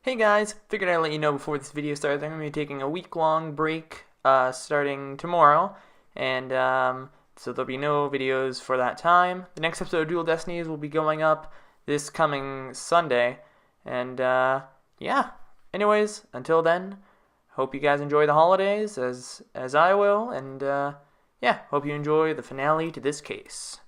Hey guys, figured I'd let you know before this video starts. I'm going to be taking a week-long break starting tomorrow, and so there'll be no videos for that time. The next episode of Dual Destinies will be going up this coming Sunday, and yeah. Anyways, until then, hope you guys enjoy the holidays as I will, and yeah, hope you enjoy the finale to this case.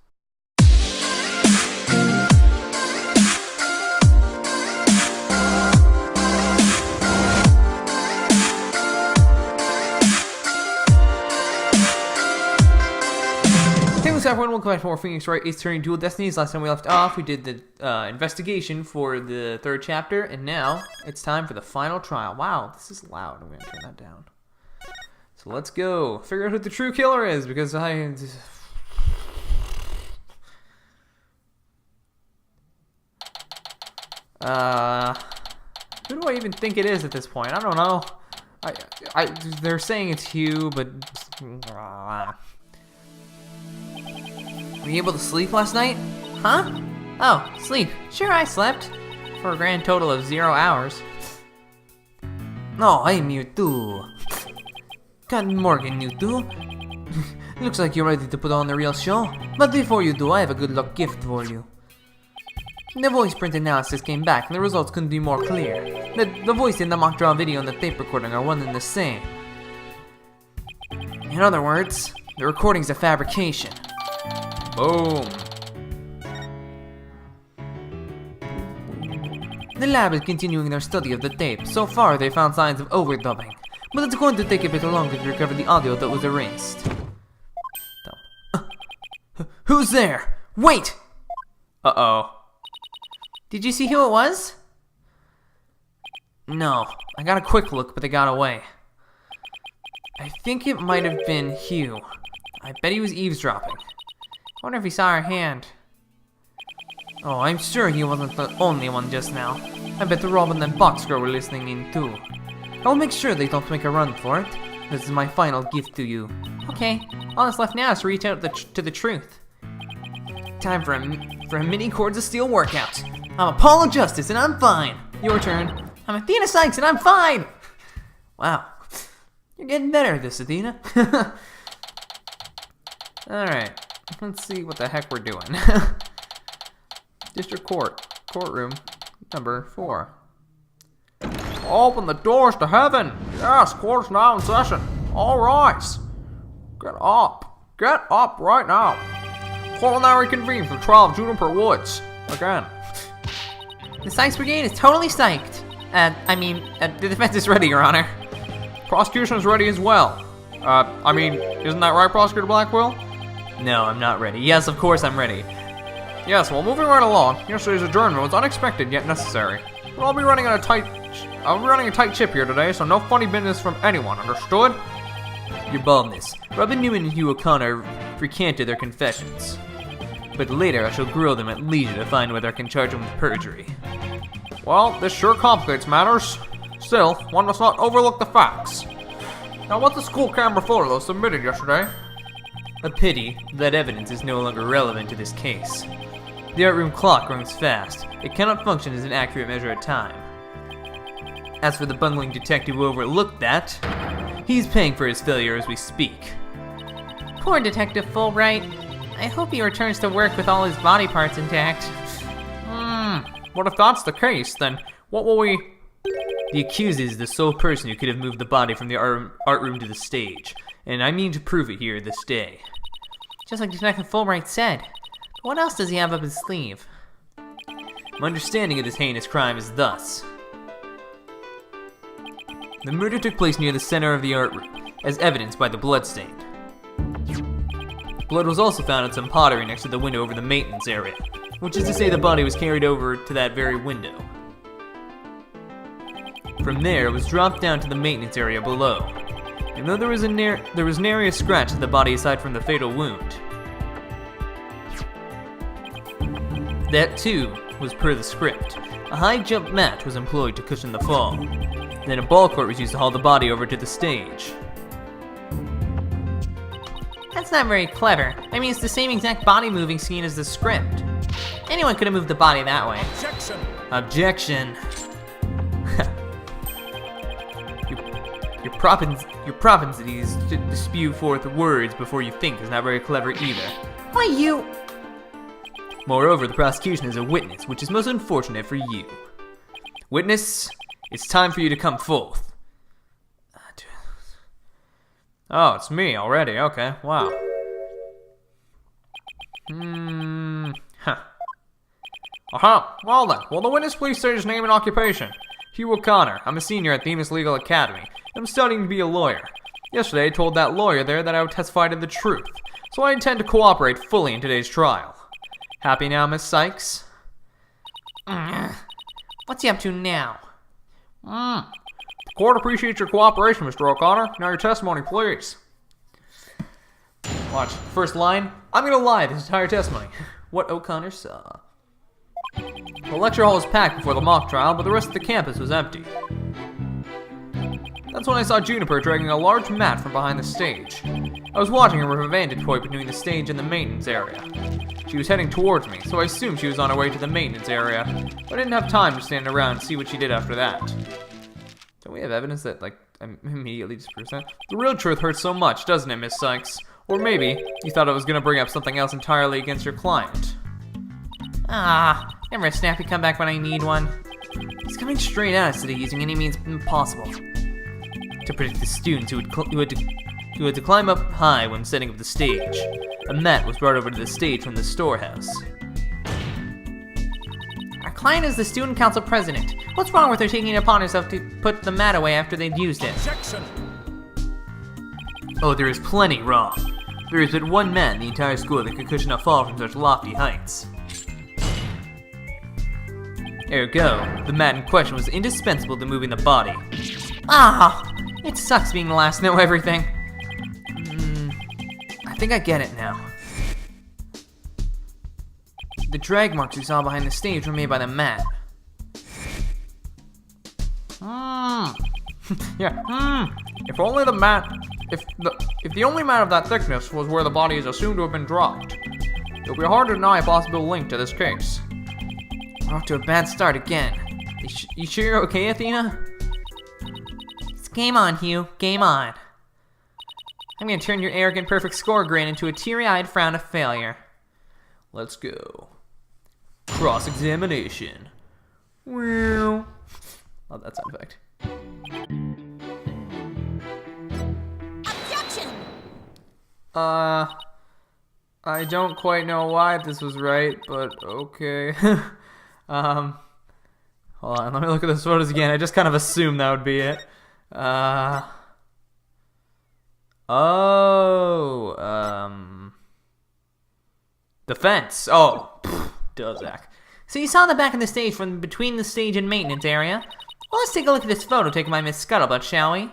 What's up, everyone? Welcome back to more Phoenix Wright is turning Dual Destinies. Last time we left off, we did the investigation for the third chapter, and now it's time for the final trial. Wow, this is loud. I'm going to turn that down. So let's go. Figure out who the true killer is, because who do I even think it is at this point? I don't know. They're saying it's Hugh, but... Were you able to sleep last night? Huh? Oh, sleep. Sure, I slept. For a grand total of 0 hours. Oh, I'm you too. Good morning, you two. Looks like you're ready to put on the real show. But before you do, I have a good luck gift for you. The voice print analysis came back, and the results couldn't be more clear. The voice in the mock draw video and the tape recording are one and the same. In other words, the recording's a fabrication. Boom. The lab is continuing their study of the tape. So far, they found signs of overdubbing, but it's going to take a bit longer to recover the audio that was erased. Who's there? Wait! Uh-oh. Did you see who it was? No. I got a quick look, but they got away. I think it might have been Hugh. I bet he was eavesdropping. I wonder if he saw our hand. Oh, I'm sure he wasn't the only one just now. I bet the Robin and Boxgirl were listening in too. I'll make sure they don't make a run for it. This is my final gift to you. Okay, all that's left now is to reach out to the truth. Time for a mini Chords of Steel workout. I'm Apollo Justice and I'm fine. Your turn. I'm Athena Sykes and I'm fine. Wow, you're getting better at this, Athena. Alright. Let's see what the heck we're doing. District Courtroom, number 4. Open the doors to heaven. Yes, court's now in session. All rise. Get up. Get up right now. Court will now reconvene for the trial of Juniper Woods. Again. The Sykes Brigade is totally psyched. The defense is ready, Your Honor. Prosecution is ready as well. Isn't that right, Prosecutor Blackwell? No, I'm not ready. Yes, of course I'm ready. Yes, well, moving right along. Yesterday's adjournment was unexpected yet necessary. But I'll be running a tight ship here today, so no funny business from anyone, understood? Your baldness. Robin Newman and Hugh O'Connor recanted their confessions. But later I shall grill them at leisure to find whether I can charge them with perjury. Well, this sure complicates matters. Still, one must not overlook the facts. Now, what's the school camera photo that was submitted yesterday? A pity that evidence is no longer relevant to this case. The art room clock runs fast. It cannot function as an accurate measure of time. As for the bungling detective who overlooked that, he's paying for his failure as we speak. Poor Detective Fulbright. I hope he returns to work with all his body parts intact. What if that's the case, then what will we... The accused is the sole person who could have moved the body from the art room to the stage, and I mean to prove it here this day. Just like Detective Fulbright said. But what else does he have up his sleeve? My understanding of this heinous crime is thus. The murder took place near the center of the art room, as evidenced by the bloodstain. Blood was also found on some pottery next to the window over the maintenance area, which is to say the body was carried over to that very window. From there, it was dropped down to the maintenance area below. And though there was nary a scratch to the body aside from the fatal wound. That too was per the script. A high jump mat was employed to cushion the fall. Then a ball court was used to haul the body over to the stage. That's not very clever. I mean, it's the same exact body moving scene as the script. Anyone could have moved the body that way. Objection! Objection. propensities to spew forth words before you think is not very clever either. Why you? Moreover, the prosecution is a witness, which is most unfortunate for you. Witness, it's time for you to come forth. Oh, it's me already. Okay, wow. Huh. Aha, well then, will the witness please state his name and occupation? Hugh O'Connor. I'm a senior at Themis Legal Academy. I'm studying to be a lawyer. Yesterday I told that lawyer there that I would testify to the truth, so I intend to cooperate fully in today's trial. Happy now, Miss Sykes? What's he up to now? The court appreciates your cooperation, Mr. O'Connor. Now your testimony, please. Watch. First line, I'm gonna lie this entire testimony. What O'Connor saw. The lecture hall was packed before the mock trial, but the rest of the campus was empty. That's when I saw Juniper dragging a large mat from behind the stage. I was watching her from a vantage point between the stage and the maintenance area. She was heading towards me, so I assumed she was on her way to the maintenance area, but I didn't have time to stand around and see what she did after that. Don't we have evidence that, I'm immediately disproves that? The real truth hurts so much, doesn't it, Miss Sykes? Or maybe you thought I was going to bring up something else entirely against your client. Never a snappy comeback when I need one. He's coming straight at us today using any means possible to protect the students who had to climb up high when setting up the stage. A mat was brought over to the stage from the storehouse. Our client is the student council president. What's wrong with her taking it upon herself to put the mat away after they'd used it? Objection! Oh, there is plenty wrong. There is but one man in the entire school that could cushion a fall from such lofty heights. Ergo, the mat in question was indispensable to moving the body. It sucks being the last to know everything. I think I get it now. The drag marks we saw behind the stage were made by the mat. If only the mat, if the only mat of that thickness was where the body is assumed to have been dropped, it would be hard to deny a possible link to this case. We're off to a bad start again. You sure you're okay, Athena? It's game on, Hugh. Game on. I'm gonna turn your arrogant perfect score grin into a teary-eyed frown of failure. Let's go. Cross-examination. Love that sound effect. Objection! I don't quite know why this was right, but okay. Hold on, let me look at those photos again. I just kind of assumed that would be it. The fence. Oh, duh, Zach. So you saw the back of the stage from between the stage and maintenance area? Well, let's take a look at this photo taken by Miss Scuttlebutt, shall we?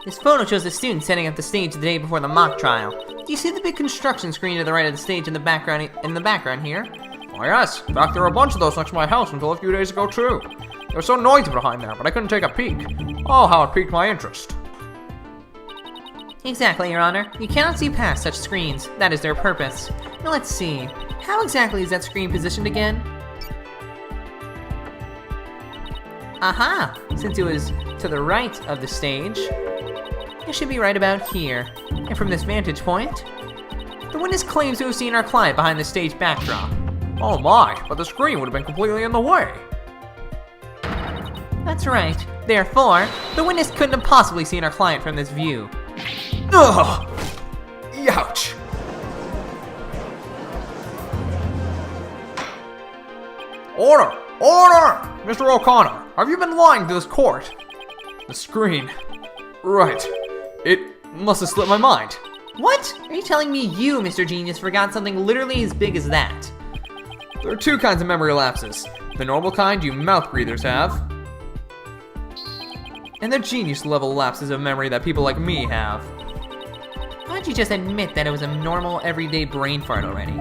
This photo shows the students setting up the stage the day before the mock trial. Do you see the big construction screen to the right of the stage in the background here? Oh yes, in fact there were a bunch of those next to my house until a few days ago too. There was so noisy behind there, but I couldn't take a peek. Oh, how it piqued my interest. Exactly, Your Honor. You cannot see past such screens. That is their purpose. Now let's see. How exactly is that screen positioned again? Aha! Since it was to the right of the stage, it should be right about here. And from this vantage point, the witness claims to have seen our client behind the stage backdrop. Oh my, but the screen would have been completely in the way. That's right. Therefore, the witness couldn't have possibly seen our client from this view. Ugh! Ouch! Order! Order! Mr. O'Connor, have you been lying to this court? The screen. Right. It must have slipped my mind. What? Are you telling me you, Mr. Genius, forgot something literally as big as that? There are two kinds of memory lapses. The normal kind you mouth breathers have, and the genius level lapses of memory that people like me have. Why don't you just admit that it was a normal, everyday brain fart already?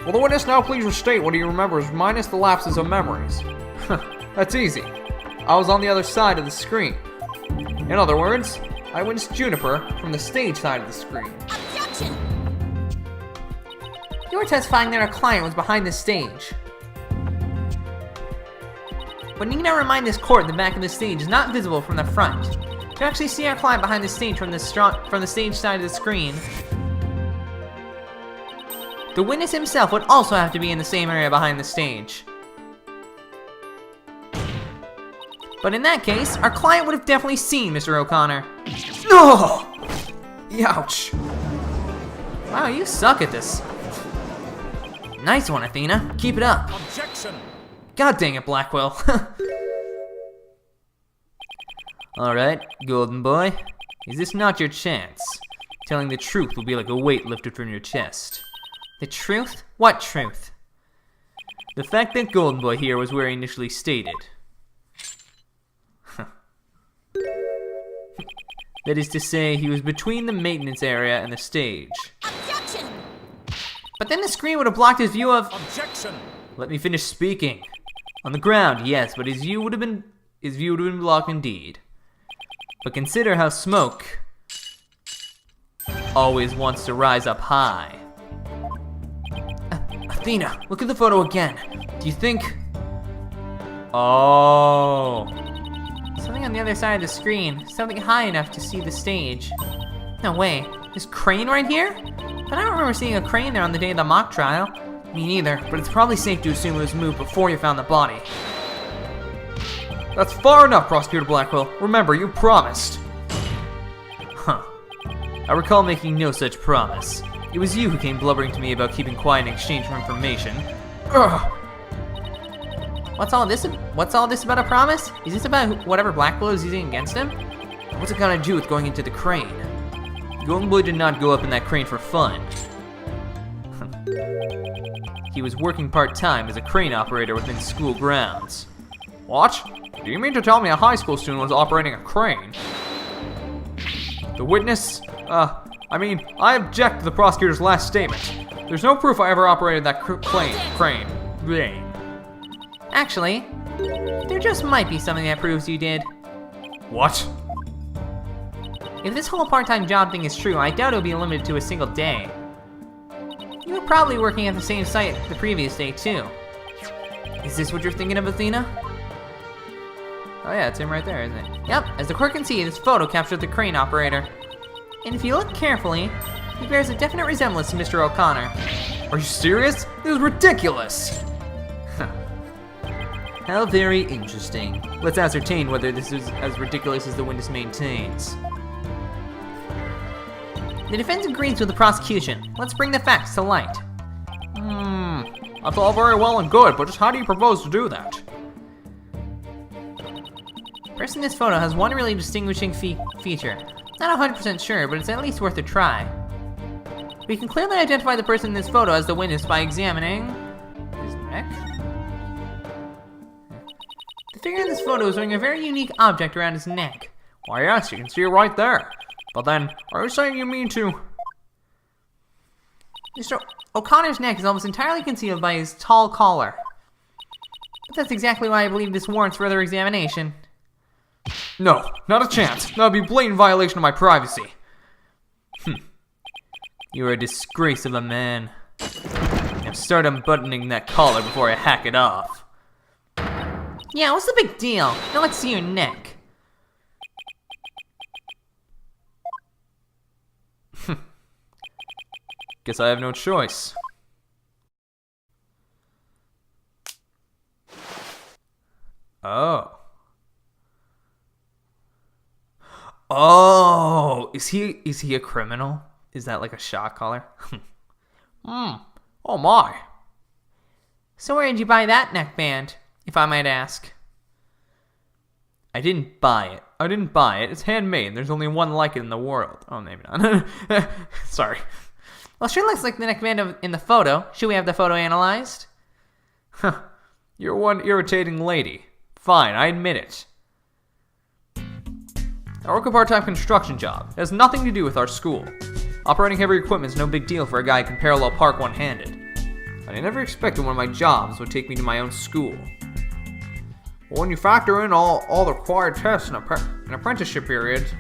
Will the witness now please restate what he remembers minus the lapses of memories? That's easy. I was on the other side of the screen. In other words, I witnessed Juniper from the stage side of the screen. Objection! You were testifying that our client was behind the stage. but need I remind this court the back of the stage is not visible from the front. To actually see our client behind the stage from the stage side of the screen, the witness himself would also have to be in the same area behind the stage. But in that case, our client would have definitely seen Mr. O'Connor. No! Ouch. Wow, you suck at this. Nice one, Athena. Keep it up. Objection! God dang it, Blackwell. Alright, golden boy. Is this not your chance? Telling the truth will be like a weight lifted from your chest. The truth? What truth? The fact that golden boy here was where he initially stated. That is to say, he was between the maintenance area and the stage. Objection! But then the screen would have blocked his view of... Objection! Let me finish speaking. On the ground, yes, but his view would have been blocked indeed. But consider how smoke always wants to rise up high. Athena, look at the photo again. Do you think... Oh. Something on the other side of the screen. Something high enough to see the stage. No way. This crane right here? But I don't remember seeing a crane there on the day of the mock trial. Me neither, but it's probably safe to assume it was moved before you found the body. That's far enough, Prosecutor Blackwell. Remember, you promised. Huh. I recall making no such promise. It was you who came blubbering to me about keeping quiet in exchange for information. Ugh. What's all this about a promise? Is this about whatever Blackwell is using against him? What's it got to do with going into the crane? Golden Boy did not go up in that crane for fun. He was working part-time as a crane operator within school grounds. What? Do you mean to tell me a high school student was operating a crane? The witness? I object to the prosecutor's last statement. There's no proof I ever operated that crane. Bleh. Actually, there just might be something that proves you did. What? If this whole part-time job thing is true, I doubt it'll be limited to a single day. You were probably working at the same site the previous day, too. Is this what you're thinking of, Athena? Oh yeah, it's him right there, isn't it? Yep, as the court can see, this photo captured the crane operator. And if you look carefully, he bears a definite resemblance to Mr. O'Connor. Are you serious? This is ridiculous! How very interesting. Let's ascertain whether this is as ridiculous as the witness maintains. The defense agrees with the prosecution. Let's bring the facts to light. That's all very well and good, but just how do you propose to do that? The person in this photo has one really distinguishing feature. Not 100% sure, but it's at least worth a try. We can clearly identify the person in this photo as the witness by examining his neck. The figure in this photo is wearing a very unique object around his neck. Why yes, you can see it right there. But then, are you saying you mean to... Mr. O'Connor's neck is almost entirely concealed by his tall collar. But that's exactly why I believe this warrants further examination. No, not a chance. That would be blatant violation of my privacy. You're a disgrace of a man. Now start unbuttoning that collar before I hack it off. Yeah, what's the big deal? Now let's see your neck. Guess I have no choice. Oh. Oh, is he a criminal? Is that like a shot collar? Oh my. So where did you buy that neckband, if I might ask? I didn't buy it. It's handmade. There's only one like it in the world. Oh, maybe not. Sorry. Well, sure looks like the neckband in the photo. Should we have the photo analyzed? You're one irritating lady. Fine, I admit it. I work a part-time construction job. It has nothing to do with our school. Operating heavy equipment is no big deal for a guy who can parallel park one-handed. I never expected one of my jobs would take me to my own school. When you factor in all the required tests and apprenticeship periods,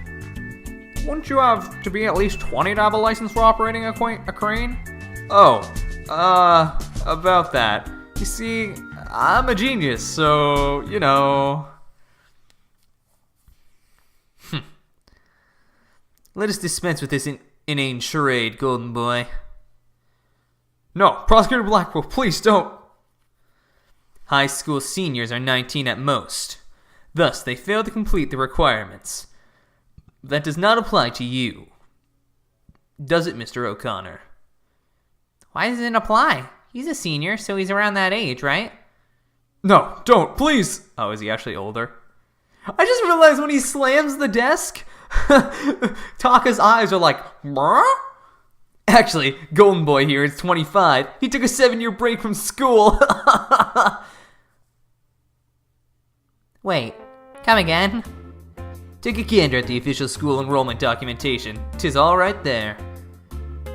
wouldn't you have to be at least 20 to have a license for operating a crane? Oh, about that. You see, I'm a genius, so, you know... Let us dispense with this inane charade, Golden Boy. No, Prosecutor Blackwell, please don't. High school seniors are 19 at most. Thus, they fail to complete the requirements. That does not apply to you. Does it, Mr. O'Connor? Why does it apply? He's a senior, so he's around that age, right? No, don't, please. Oh, is he actually older? I just realized when he slams the desk, Taka's eyes are like, "Bruh?" Actually, Golden Boy here is 25. He took a 7-year break from school. Wait, come again? Take a gander at the official school enrollment documentation. 'Tis all right there.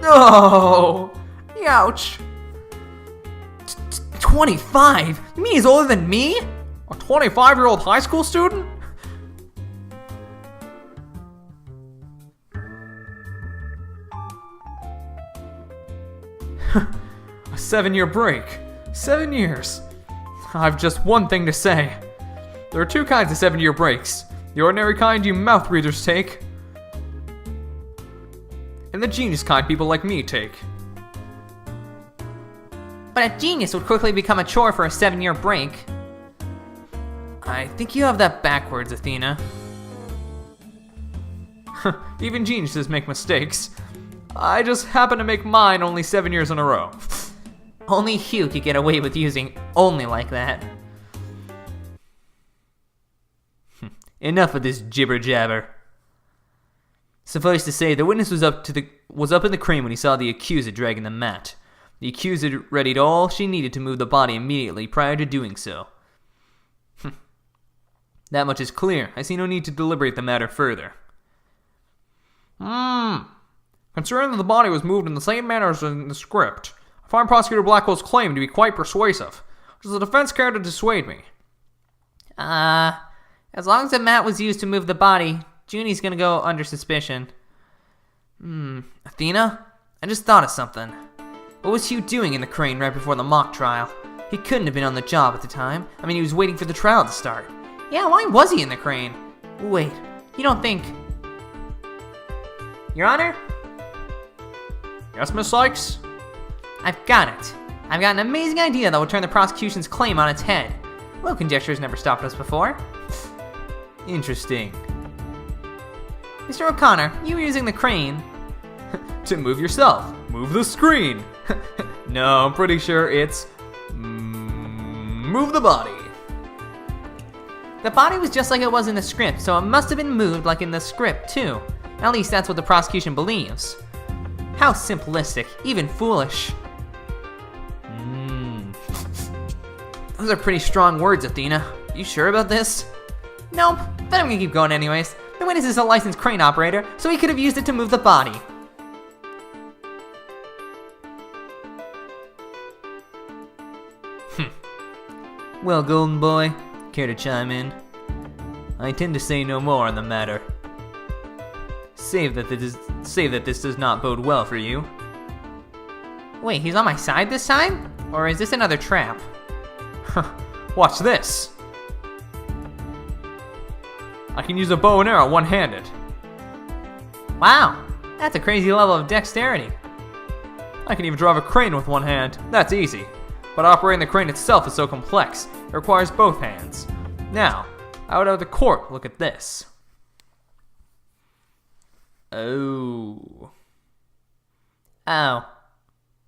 No! Ouch! 25? You mean he's older than me? A 25-year-old high school student? A 7-year break. 7 years. I've just one thing to say. There are two kinds of 7-year breaks. The ordinary kind you mouth breathers take, and the genius kind people like me take. But a genius would quickly become a chore for a 7-year break. I think you have that backwards, Athena. Even geniuses make mistakes. I just happen to make mine only 7 years in a row. Only Hugh could get away with using only like that. Enough of this jibber jabber. Suffice to say, the witness was up in the crane when he saw the accuser dragging the mat. The accuser readied all she needed to move the body immediately prior to doing so. That much is clear. I see no need to deliberate the matter further. Considering that the body was moved in the same manner as in the script, I find Prosecutor Blackwell's claim to be quite persuasive. Does the defense care to dissuade me? As long as the mat was used to move the body, Junie's gonna go under suspicion. Athena? I just thought of something. What was Hugh doing in the crane right before the mock trial? He couldn't have been on the job at the time. I mean, he was waiting for the trial to start. Yeah, why was he in the crane? Wait, you don't think... Your Honor? Yes, Miss Sykes? I've got it. I've got an amazing idea that will turn the prosecution's claim on its head. Well, conjecture's never stopped us before. Interesting. Mr. O'Connor, you were using the crane. To move yourself. Move the screen. No, I'm pretty sure it's... move the body. The body was just like it was in the script, so it must have been moved like in the script, too. At least that's what the prosecution believes. How simplistic, even foolish. Those are pretty strong words, Athena. You sure about this? Nope, but I'm gonna keep going anyways. The witness is a licensed crane operator, so he could have used it to move the body. Well, Golden Boy, care to chime in? I intend to say no more on the matter. Save that this does not bode well for you. Wait, he's on my side this time? Or is this another trap? Watch this. I can use a bow and arrow one-handed. Wow, that's a crazy level of dexterity. I can even drive a crane with one hand. That's easy. But operating the crane itself is so complex, it requires both hands. Now, out of the court, look at this. Oh.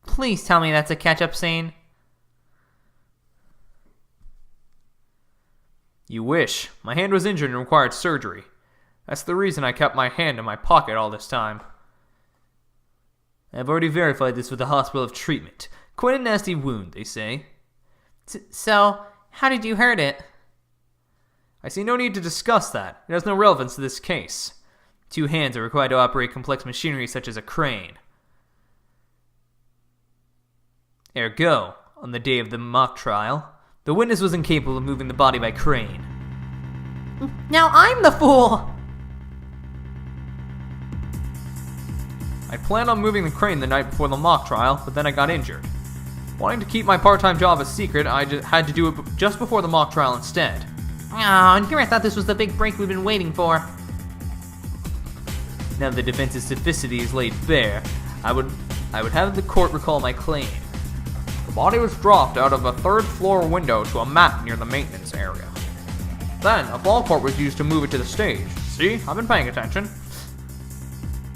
Please tell me that's a catch-up scene. You wish. My hand was injured and required surgery. That's the reason I kept my hand in my pocket all this time. I've already verified this with the hospital of treatment. Quite a nasty wound, they say. So, how did you hurt it? I see no need to discuss that. It has no relevance to this case. 2 hands are required to operate complex machinery such as a crane. Ergo, on the day of the mock trial, the witness was incapable of moving the body by crane. Now I'm the fool! I planned on moving the crane the night before the mock trial, but then I got injured. Wanting to keep my part-time job a secret, I just had to do it just before the mock trial instead. Oh, and here I thought this was the big break we've been waiting for. Now the defense's sophisticity is laid bare, I would have the court recall my claim. The body was dropped out of a third-floor window to a mat near the maintenance area. Then, a ball court was used to move it to the stage. See? I've been paying attention.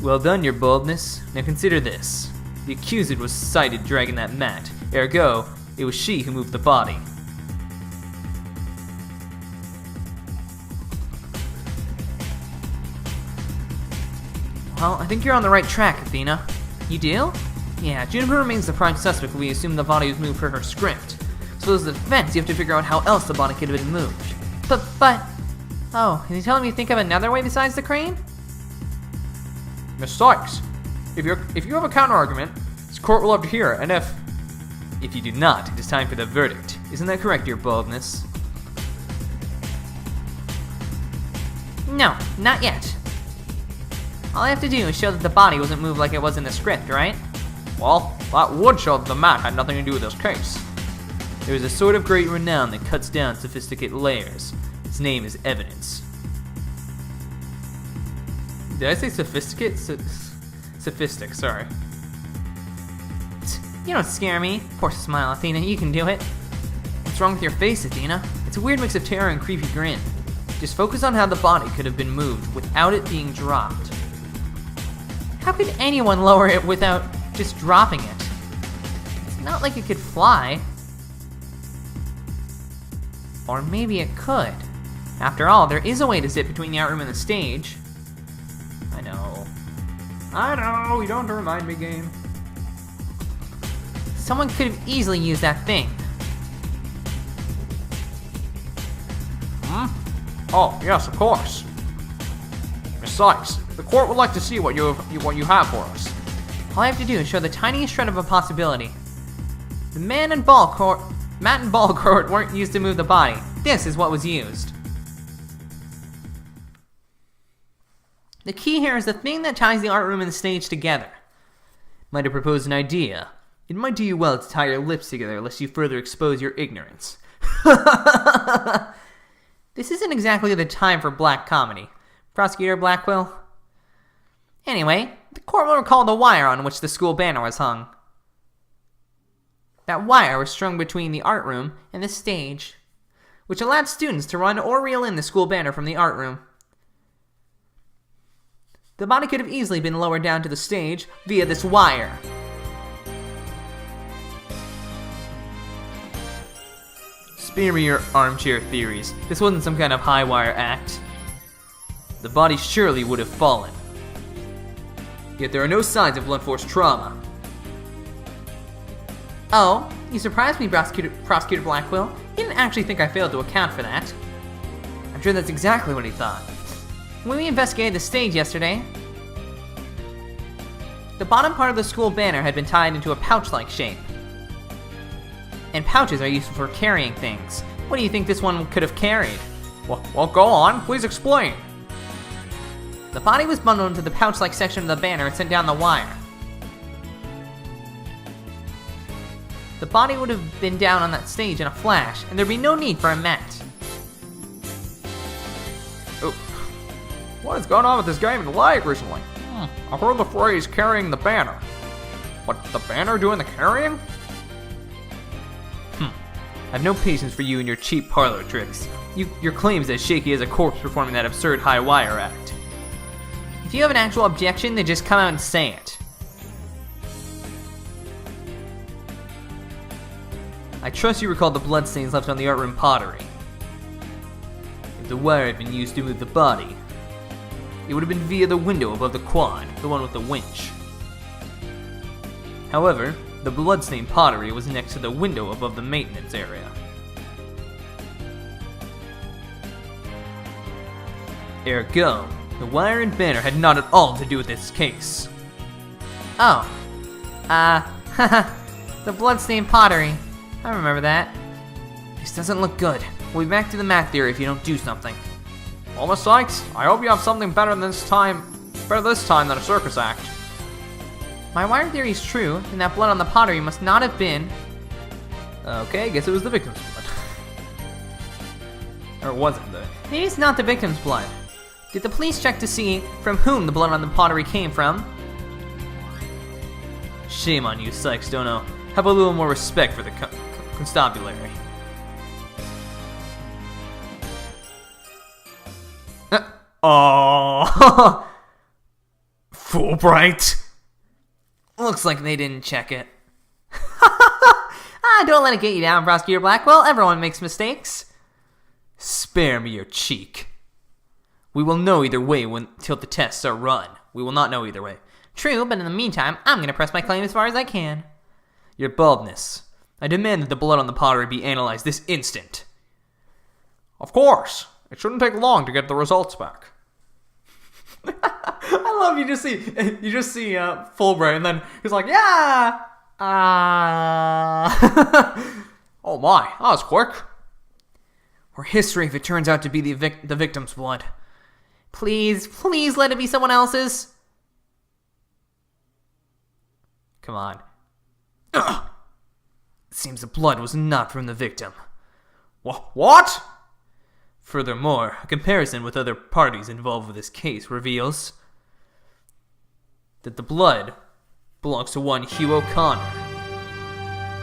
Well done, your boldness. Now consider this. The accused was sighted dragging that mat. Ergo, it was she who moved the body. Well, I think you're on the right track, Athena. You do? Yeah, Juniper remains the prime suspect when we assume the body was moved for her script. So as the defense, you have to figure out how else the body could have been moved. But... Oh, are you telling me to think of another way besides the crane? Miss Sykes, if you have a counter-argument, this court will love to hear it, and If you do not, it is time for the verdict. Isn't that correct, your boldness? No, not yet. All I have to do is show that the body wasn't moved like it was in the script, right? Well, that would show that the mat had nothing to do with this case. There is a sword of great renown that cuts down sophisticated layers. Its name is evidence. Did I say sophisticate? Sophistic, sorry. You don't scare me. Poor smile, Athena, you can do it. What's wrong with your face, Athena? It's a weird mix of terror and creepy grin. Just focus on how the body could have been moved without it being dropped. How could anyone lower it without just dropping it? It's not like it could fly. Or maybe it could. After all, there is a way to zip between the art room and the stage. I know, you don't have to remind me, game. Someone could have easily used that thing. Oh, yes, of course. Miss Sykes, the court would like to see what you have for us. All I have to do is show the tiniest shred of a possibility. The mat and ball court weren't used to move the body. This is what was used. The key here is the thing that ties the art room and the stage together. Might have proposed an idea. It might do you well to tie your lips together lest you further expose your ignorance. This isn't exactly the time for black comedy. Prosecutor Blackwell? Anyway, the court will recall the wire on which the school banner was hung. That wire was strung between the art room and the stage, which allowed students to run or reel in the school banner from the art room. The body could have easily been lowered down to the stage via this wire. Spare me your armchair theories. This wasn't some kind of high wire act. The body surely would have fallen. Yet there are no signs of blunt force trauma. Oh, you surprised me, Prosecutor Blackwell. He didn't actually think I failed to account for that. I'm sure that's exactly what he thought. When we investigated the stage yesterday, the bottom part of the school banner had been tied into a pouch-like shape. And pouches are useful for carrying things. What do you think this one could have carried? Well, go on. Please explain. The body was bundled into the pouch-like section of the banner and sent down the wire. The body would have been down on that stage in a flash, and there'd be no need for a mat. Oh. What is going on with this game and lag recently? I've heard the phrase carrying the banner. But the banner doing the carrying? I've no patience for you and your cheap parlor tricks. Your claim's as shaky as a corpse performing that absurd high wire act. If you have an actual objection, then just come out and say it. I trust you recall the bloodstains left on the art room pottery. If the wire had been used to move the body, it would have been via the window above the quad, the one with the winch. However, the bloodstained pottery was next to the window above the maintenance area. Ergo, the wire and banner had not at all to do with this case. Oh. The bloodstained pottery. I remember that. This doesn't look good. We'll be back to the math theory if you don't do something. Well, Miss Sykes, I hope you have something better this time than a circus act. My wire theory is true, and that blood on the pottery must not have been Okay, guess it was the victim's blood. Or was it the... Maybe it's not the victim's blood. Did the police check to see from whom the blood on the pottery came from? Shame on you, ZachSongZ. Have a little more respect for the constabulary. Oh, Fulbright. Looks like they didn't check it. Don't let it get you down, Prosecutor Blackwell. Everyone makes mistakes. Spare me your cheek. We will know either way until the tests are run. We will not know either way. True, but in the meantime, I'm going to press my claim as far as I can. Your baldness. I demand that the blood on the pottery be analyzed this instant. Of course. It shouldn't take long to get the results back. I love you just see Fulbright and then he's like, yeah. Oh my, that was quick. Or history if it turns out to be the victim's blood. Please, please let it be someone else's. Come on. It seems the blood was not from the victim. What? Furthermore, a comparison with other parties involved with this case reveals that the blood belongs to one Hugh O'Connor.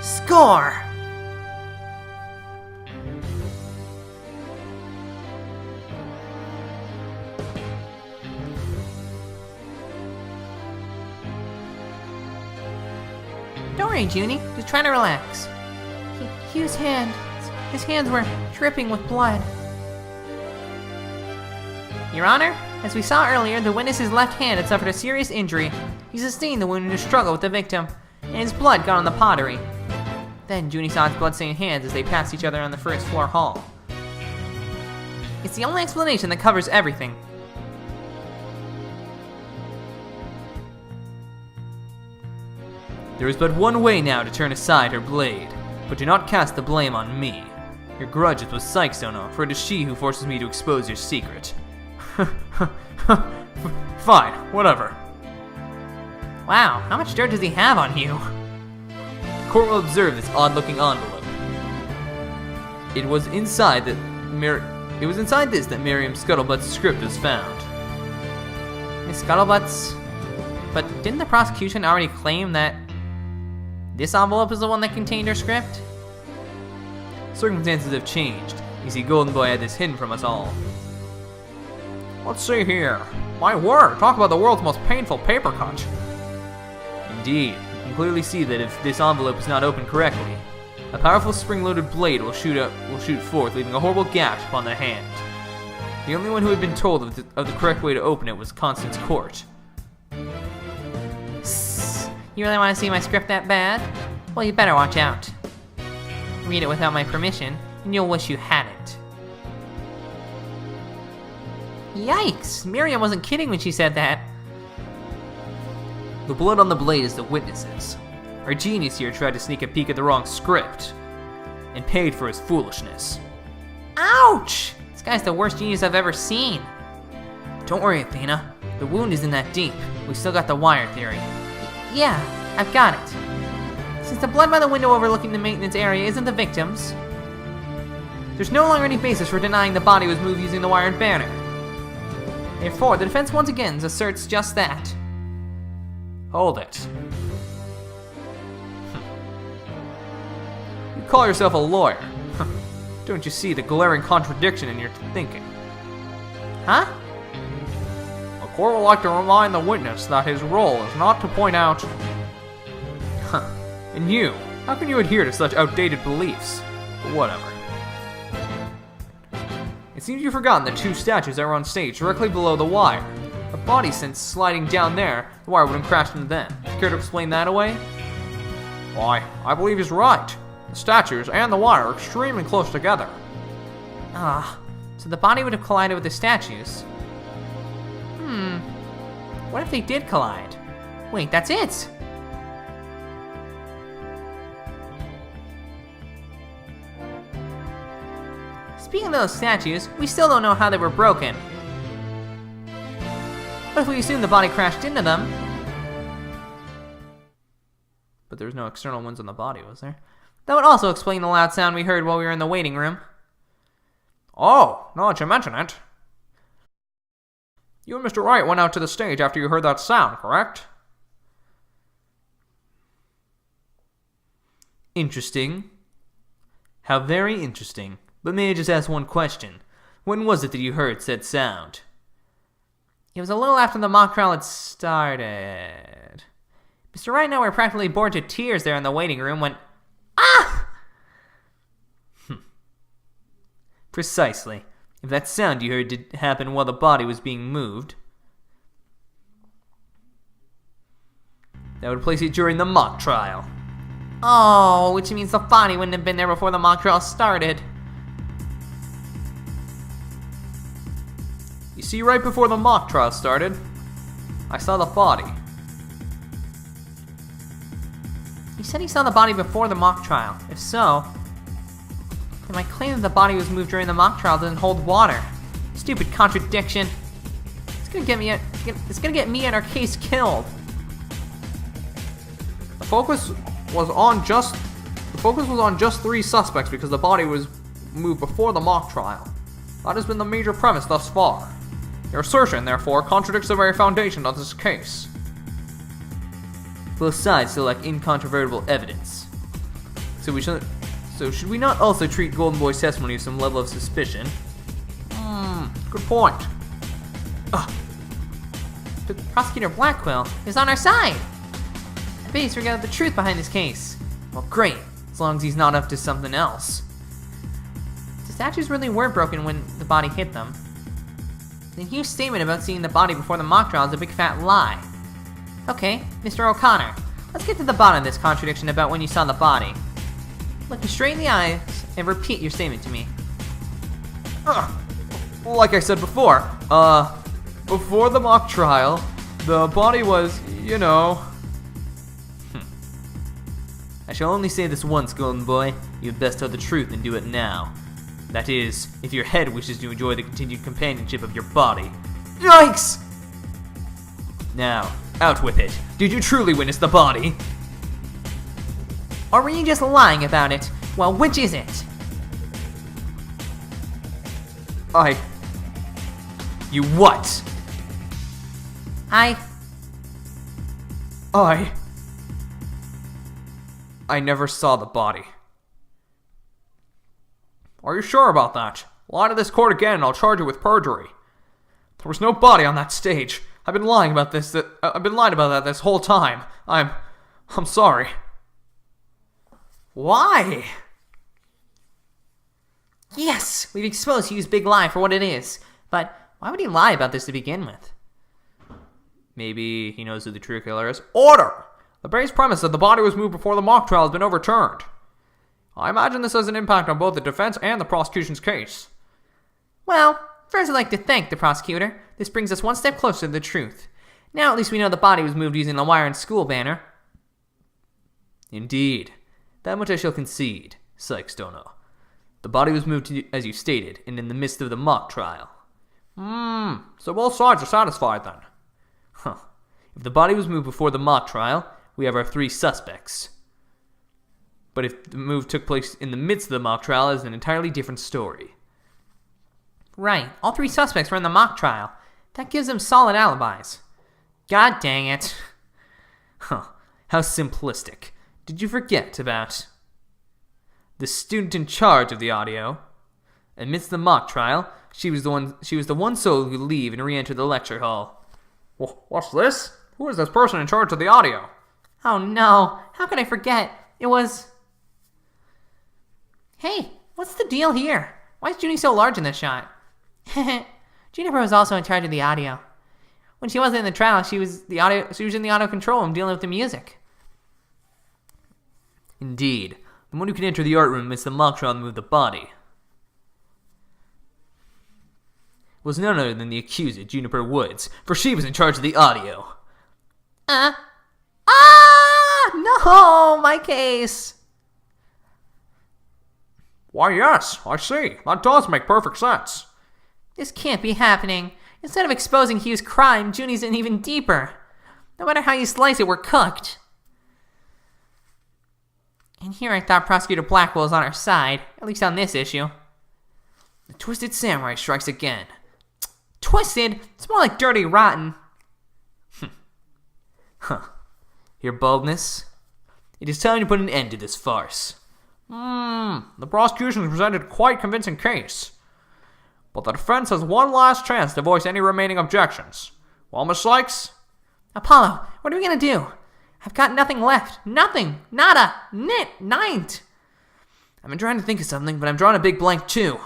Score! Don't worry, Junie. Just trying to relax. Hugh's hand. His hands were dripping with blood. Your Honor, as we saw earlier, the witness's left hand had suffered a serious injury. He sustained the wound in a struggle with the victim, and his blood got on the pottery. Then Junie saw his blood-stained hands as they passed each other on the first floor hall. It's the only explanation that covers everything. There is but one way now to turn aside her blade, but do not cast the blame on me. Your grudge is with ZachSongZ, for it is she who forces me to expose your secret. Fine, whatever. Wow, how much dirt does he have on you? The court will observe this odd-looking envelope. It was inside this that Miriam Scuttlebutt's script was found. Miss Scuttlebutt's... But didn't the prosecution already claim that this envelope is the one that contained her script? Circumstances have changed. You see, Golden Boy had this hidden from us all. Let's see here. My word, talk about the world's most painful paper cut. Indeed, you can clearly see that if this envelope is not opened correctly, a powerful spring-loaded blade will shoot forth, leaving a horrible gash upon the hand. The only one who had been told of the correct way to open it was Constance Court. You really want to see my script that bad? Well, you better watch out. Read it without my permission, and you'll wish you hadn't. Yikes! Miriam wasn't kidding when she said that. The blood on the blade is the witness's. Our genius here tried to sneak a peek at the wrong script, and paid for his foolishness. Ouch! This guy's the worst genius I've ever seen. Don't worry, Athena. The wound isn't that deep. We still got the wire theory. Yeah, I've got it. Since the blood by the window overlooking the maintenance area isn't the victim's, there's no longer any basis for denying the body was moved using the wired banner. Therefore, the defense once again asserts just that. Hold it. You call yourself a lawyer. Don't you see the glaring contradiction in your thinking? Huh? The court would like to remind the witness that his role is not to point out... And you, how can you adhere to such outdated beliefs? But whatever. It seems you've forgotten the two statues that were on stage directly below the wire. A body sent sliding down there, the wire would have crashed into them. Care to explain that away? Why, I believe he's right. The statues and the wire are extremely close together. So the body would have collided with the statues. What if they did collide? Wait, that's it! Speaking of those statues, we still don't know how they were broken. But if we assume the body crashed into them... But there was no external wounds on the body, was there? That would also explain the loud sound we heard while we were in the waiting room. Oh, now that you mention it. You and Mr. Wright went out to the stage after you heard that sound, correct? Interesting. How very interesting. But may I just ask one question? When was it that you heard said sound? It was a little after the mock trial had started. Mr. Wright and I were practically bored to tears there in the waiting room when... Ah! Precisely. If that sound you heard did happen while the body was being moved, that would place it during the mock trial. Oh, which means the body wouldn't have been there before the mock trial started. You see, right before the mock trial started, I saw the body. You said you saw the body before the mock trial. If so, then my claim that the body was moved during the mock trial doesn't hold water. Stupid contradiction. It's gonna get me and our case killed. The focus was on just 3 suspects because the body was moved before the mock trial. That has been the major premise thus far. Your assertion, therefore, contradicts the very foundation of this case. Both sides still lack incontrovertible evidence. So should we not also treat Golden Boy's testimony with some level of suspicion? Good point. But Prosecutor Blackwell is on our side. I bet he's figured out the truth behind this case. Well, great, as long as he's not up to something else. The statues really were broken when the body hit them. The huge statement about seeing the body before the mock trial is a big fat lie. Okay, Mr. O'Connor, let's get to the bottom of this contradiction about when you saw the body. Look me straight in the eyes and repeat your statement to me. Like I said before, before the mock trial, the body was, I shall only say this once, Golden Boy. You had best tell the truth and do it now. That is, if your head wishes to enjoy the continued companionship of your body. Yikes! Now, out with it. Did you truly witness the body? Or were you just lying about it? Well, which is it? You what? I never saw the body. Are you sure about that? Lie to this court again and I'll charge you with perjury. There was no body on that stage. I've been lying about this this whole time. I'm sorry. Why? Yes, we've exposed Hugh's big lie for what it is. But why would he lie about this to begin with? Maybe he knows who the true killer is. Order! The base premise that the body was moved before the mock trial has been overturned. I imagine this has an impact on both the defense and the prosecution's case. Well, first I'd like to thank the prosecutor. This brings us one step closer to the truth. Now at least we know the body was moved using the wire and school banner. Indeed. That much I shall concede, Psychstono. The body was moved, as you stated, and in the midst of the mock trial. So both sides are satisfied then. If the body was moved before the mock trial, we have our 3 suspects. But if the move took place in the midst of the mock trial, it's an entirely different story. Right, all 3 suspects were in the mock trial. That gives them solid alibis. God dang it. How simplistic. Did you forget about the student in charge of the audio? Amidst the mock trial, she was the one soul who could leave and re-enter the lecture hall. What's this? Who is this person in charge of the audio? Oh no, how could I forget? It was... Hey, what's the deal here? Why is Junie so large in this shot? Juniper was also in charge of the audio. When she wasn't in the trial, she was in the audio control room dealing with the music. Indeed. The one who could enter the art room amidst the mock trial and move the body was none other than the accuser, Juniper Woods, for she was in charge of the audio. No, my case. Why, yes, I see. That does make perfect sense. This can't be happening. Instead of exposing Hugh's crime, Junie's in even deeper. No matter how you slice it, we're cooked. And here I thought Prosecutor Blackwell was on our side, at least on this issue. The Twisted Samurai strikes again. Twisted? It's more like dirty rotten. Your boldness? It is time to put an end to this farce. The prosecution has presented a quite convincing case. But the defense has one last chance to voice any remaining objections. Well, Miss Sykes? Apollo, what are we gonna do? I've got nothing left. Nothing. Nada. Ninth. I've been trying to think of something, but I'm drawing a big blank too.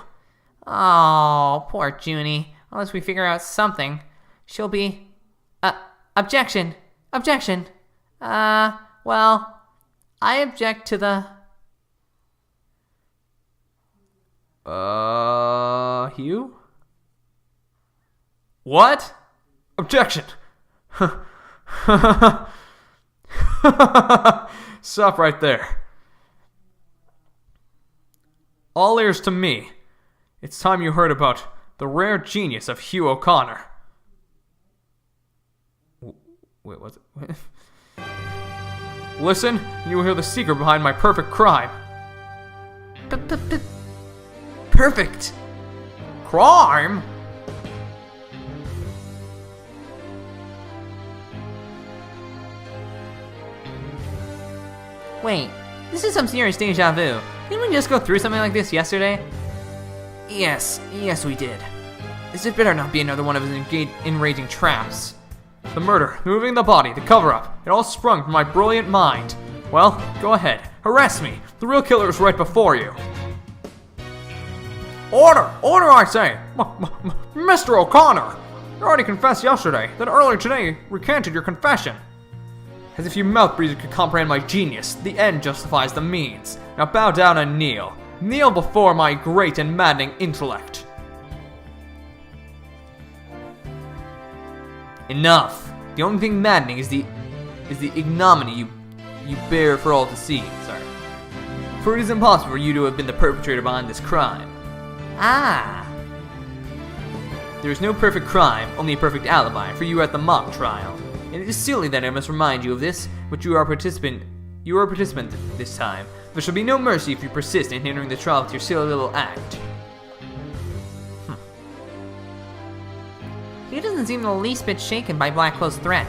Oh, poor Junie. Unless we figure out something, she'll be... Objection. Objection. Well, I object to the... Hugh? What? Objection! Stop right there. All ears to me. It's time you heard about the rare genius of Hugh O'Connor. Wait, what's it? Listen, and you will hear the secret behind my perfect crime. Perfect. Crime? Wait, this is some serious deja vu. Didn't we just go through something like this yesterday? Yes, we did. This had better not be another one of his enraging traps. The murder, the moving the body, the cover-up, it all sprung from my brilliant mind. Well, go ahead, harass me. The real killer is right before you. Order! Order, I say! Mr. O'Connor! You already confessed yesterday, then earlier today recanted your confession. As if you mouth breathers could comprehend my genius, the end justifies the means. Now bow down and kneel. Kneel before my great and maddening intellect. Enough. The only thing maddening is the ignominy you bear for all to see. Sorry. For it is impossible for you to have been the perpetrator behind this crime. Ah. There is no perfect crime, only a perfect alibi, for you are at the mock trial. And it is silly that I must remind you of this, but you are a participant this time. There shall be no mercy if you persist in hindering the trial with your silly little act. He doesn't seem the least bit shaken by Blackwell's threat.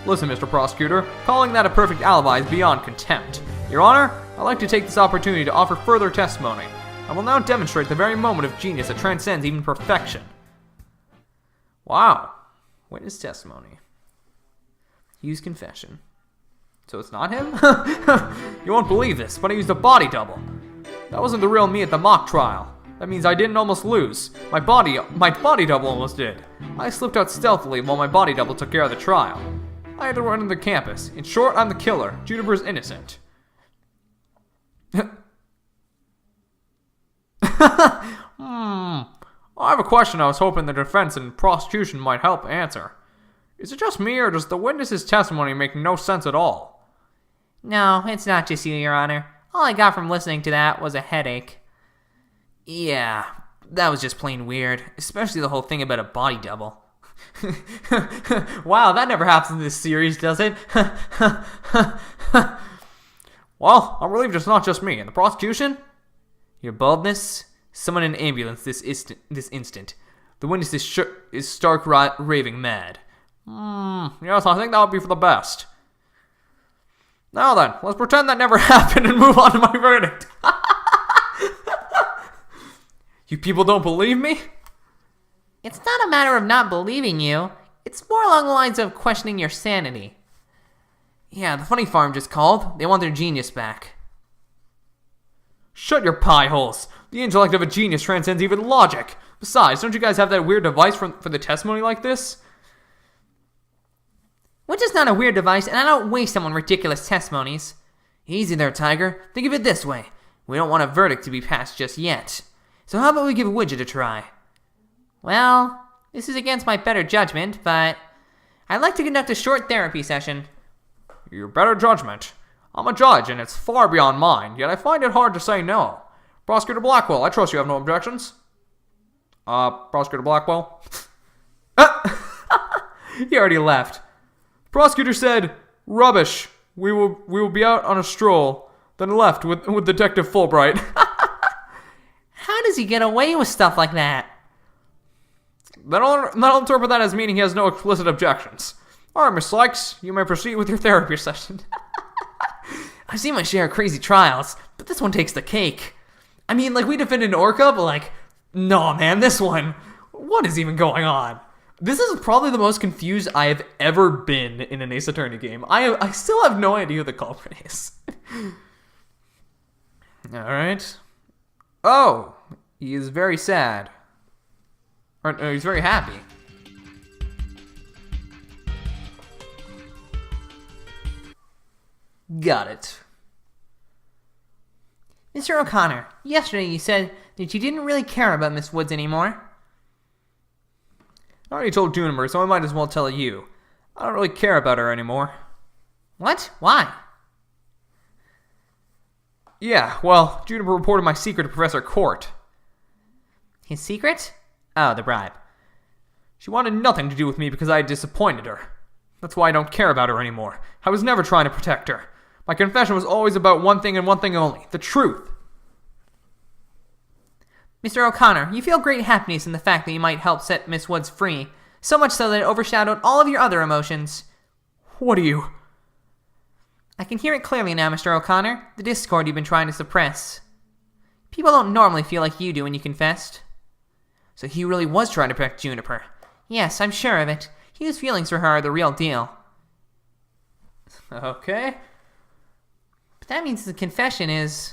Listen, Mr. Prosecutor, calling that a perfect alibi is beyond contempt. Your Honor, I'd like to take this opportunity to offer further testimony. I will now demonstrate the very moment of genius that transcends even perfection. Wow. Witness testimony. Use confession. So it's not him? You won't believe this, but I used a body double. That wasn't the real me at the mock trial. That means I didn't almost lose. My body double almost did. I slipped out stealthily while my body double took care of the trial. I had to run into the campus. In short, I'm the killer. Juniper's innocent. I have a question I was hoping the defense and prosecution might help answer. Is it just me, or does the witness's testimony make no sense at all? No, it's not just you, Your Honor. All I got from listening to that was a headache. Yeah, that was just plain weird, especially the whole thing about a body double. Wow, that never happens in this series, does it? Well, I'm relieved it's not just me. And the prosecution? Your boldness? Summon an ambulance this instant. The witness is stark raving mad. Yes, I think that would be for the best. Now then, let's pretend that never happened and move on to my verdict. You people don't believe me? It's not a matter of not believing you. It's more along the lines of questioning your sanity. Yeah, the funny farm just called. They want their genius back. Shut your pie holes. The intellect of a genius transcends even logic. Besides, don't you guys have that weird device for the testimony like this? Which is not a weird device, and I don't waste them on ridiculous testimonies. Easy there, Tiger. Think of it this way. We don't want a verdict to be passed just yet. So how about we give Widget a try? Well, this is against my better judgment, but I'd like to conduct a short therapy session. Your better judgment? I'm a judge, and it's far beyond mine, yet I find it hard to say no. Prosecutor Blackwell, I trust you have no objections? Prosecutor Blackwell? He already left. Prosecutor said, rubbish. we will be out on a stroll, then left with Detective Fulbright. How does he get away with stuff like that? Then I'll interpret that as meaning he has no explicit objections. Alright, Miss Sykes, you may proceed with your therapy session. I've seen my share of crazy trials, but this one takes the cake. I mean, like, we defended Orca, but like, no, man, this one, what is even going on? This is probably the most confused I have ever been in an Ace Attorney game. I still have no idea who the culprit is. Alright. Oh, he is very sad. Or, no, he's very happy. Got it. Mr. O'Connor, yesterday you said that you didn't really care about Miss Woods anymore. I already told Juniper, so I might as well tell you. I don't really care about her anymore. What? Why? Yeah, well, Juniper reported my secret to Professor Court. His secret? Oh, the bribe. She wanted nothing to do with me because I had disappointed her. That's why I don't care about her anymore. I was never trying to protect her. My confession was always about one thing and one thing only, the truth. Mr. O'Connor, you feel great happiness in the fact that you might help set Miss Woods free, so much so that it overshadowed all of your other emotions. What are you? I can hear it clearly now, Mr. O'Connor, the discord you've been trying to suppress. People don't normally feel like you do when you confessed. So he really was trying to protect Juniper. Yes, I'm sure of it. His feelings for her are the real deal. Okay. But that means the confession is...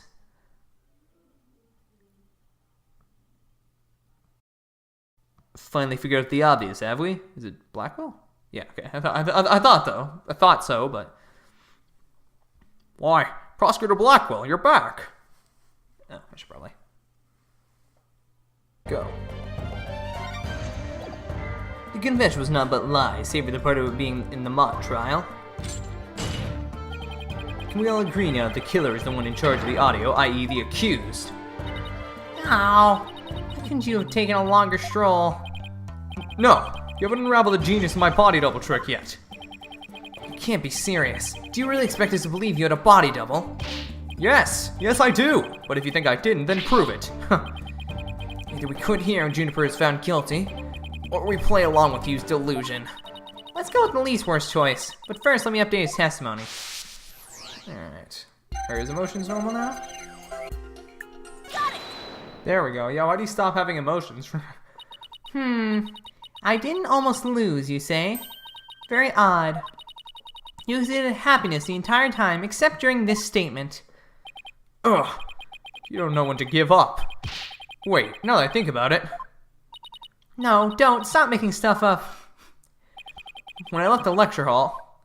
Finally figured out the obvious, have we? Is it Blackwell? Yeah, okay. I thought so, but... Why? Prosecutor Blackwell, you're back. Oh, I should probably... Go. The confession was not but lies, save for the part of it being in the mock trial. Can we all agree now that the killer is the one in charge of the audio, i.e. the accused? Ow! Why couldn't you have taken a longer stroll? No, you haven't unraveled the genius of my body double trick yet. You can't be serious. Do you really expect us to believe you had a body double? Yes I do. But if you think I didn't, then prove it. Either we quit here and Juniper is found guilty, or we play along with you's delusion. Let's go with the least worst choice, but first let me update his testimony. Alright. Are his emotions normal now? Got it! There we go. Yeah, why do you stop having emotions? I didn't almost lose, you say? Very odd. You exhibited happiness the entire time, except during this statement. Ugh. You don't know when to give up. Wait, now that I think about it. No, don't. Stop making stuff up. When I left the lecture hall,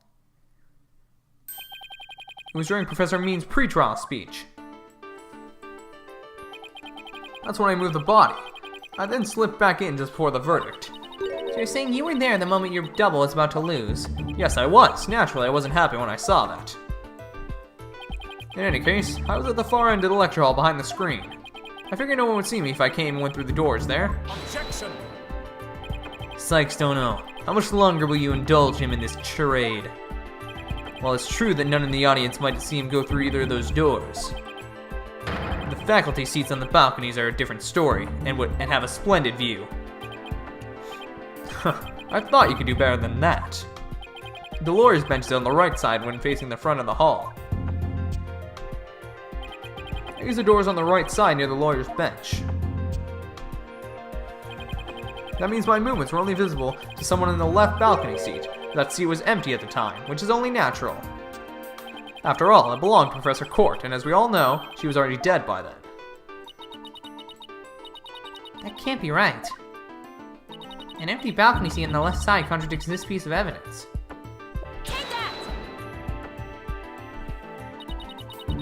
it was during Professor Mean's pre-trial speech. That's when I moved the body. I then slipped back in just before the verdict. So you're saying you were there the moment your double was about to lose? Yes, I was. Naturally, I wasn't happy when I saw that. In any case, I was at the far end of the lecture hall behind the screen. I figured no one would see me if I came and went through the doors there. Objection! Sykes don't know. How much longer will you indulge him in this charade? While it's true that none in the audience might see him go through either of those doors, the faculty seats on the balconies are a different story, and have a splendid view. I thought you could do better than that. The lawyer's bench is on the right side when facing the front of the hall. I use the doors on the right side near the lawyer's bench. That means my movements were only visible to someone in the left balcony seat. That seat was empty at the time, which is only natural. After all, it belonged to Professor Court, and as we all know, she was already dead by then. That can't be right. An empty balcony seat on the left side contradicts this piece of evidence. Take that!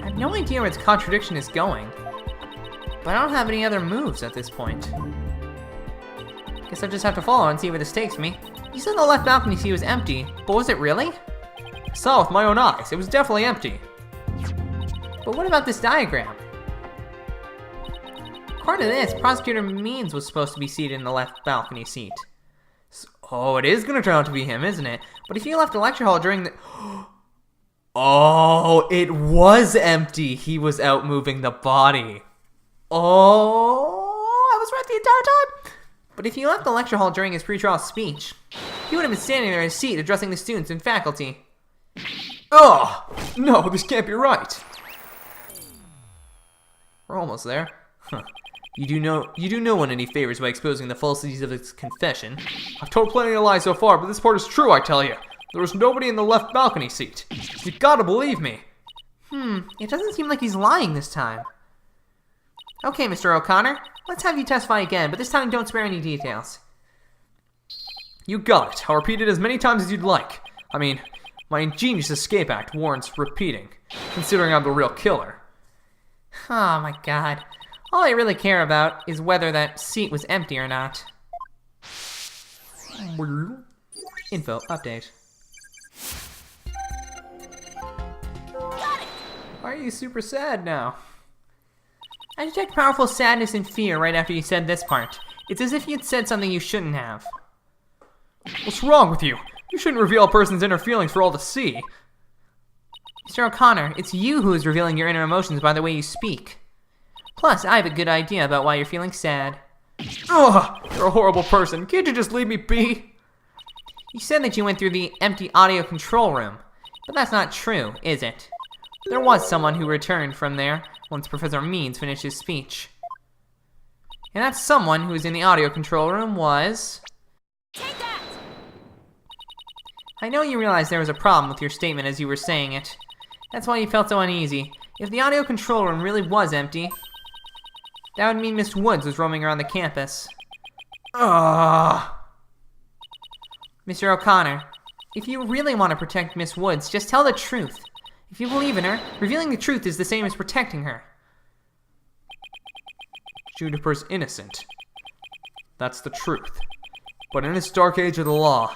I have no idea where its contradiction is going, but I don't have any other moves at this point. Guess I'll just have to follow and see where this takes me. You said the left balcony seat was empty, but was it really? I saw with my own eyes. It was definitely empty. But what about this diagram? According to this, Prosecutor Means was supposed to be seated in the left balcony seat. Oh, it is gonna turn out to be him, isn't it? But if you left the lecture hall during the... Oh, it was empty. He was out moving the body. Oh, I was right the entire time. But if he left the lecture hall during his pre-trial speech, he would have been standing there in his seat addressing the students and faculty. Oh, no, this can't be right. We're almost there. Huh. You do no one any favors by exposing the falsities of his confession. I've told plenty of lies so far, but this part is true, I tell you. There was nobody in the left balcony seat. You gotta believe me. It doesn't seem like he's lying this time. Okay, Mr. O'Connor, let's have you testify again, but this time don't spare any details. You got it. I'll repeat it as many times as you'd like. I mean, my ingenious escape act warrants repeating, considering I'm the real killer. Oh my god. All I really care about is whether that seat was empty or not. Info update. Why are you super sad now? I detect powerful sadness and fear right after you said this part. It's as if you'd said something you shouldn't have. What's wrong with you? You shouldn't reveal a person's inner feelings for all to see. Mr. O'Connor, it's you who is revealing your inner emotions by the way you speak. Plus, I have a good idea about why you're feeling sad. Ugh, you're a horrible person. Can't you just leave me be? You said that you went through the empty audio control room, but that's not true, is it? There was someone who returned from there once Professor Means finished his speech. And that someone who was in the audio control room was... Take that! I know you realized there was a problem with your statement as you were saying it. That's why you felt so uneasy. If the audio control room really was empty, that would mean Miss Woods was roaming around the campus. Ugh. Mr. O'Connor, if you really want to protect Miss Woods, just tell the truth. If you believe in her, revealing the truth is the same as protecting her. Juniper's innocent. That's the truth. But in this dark age of the law,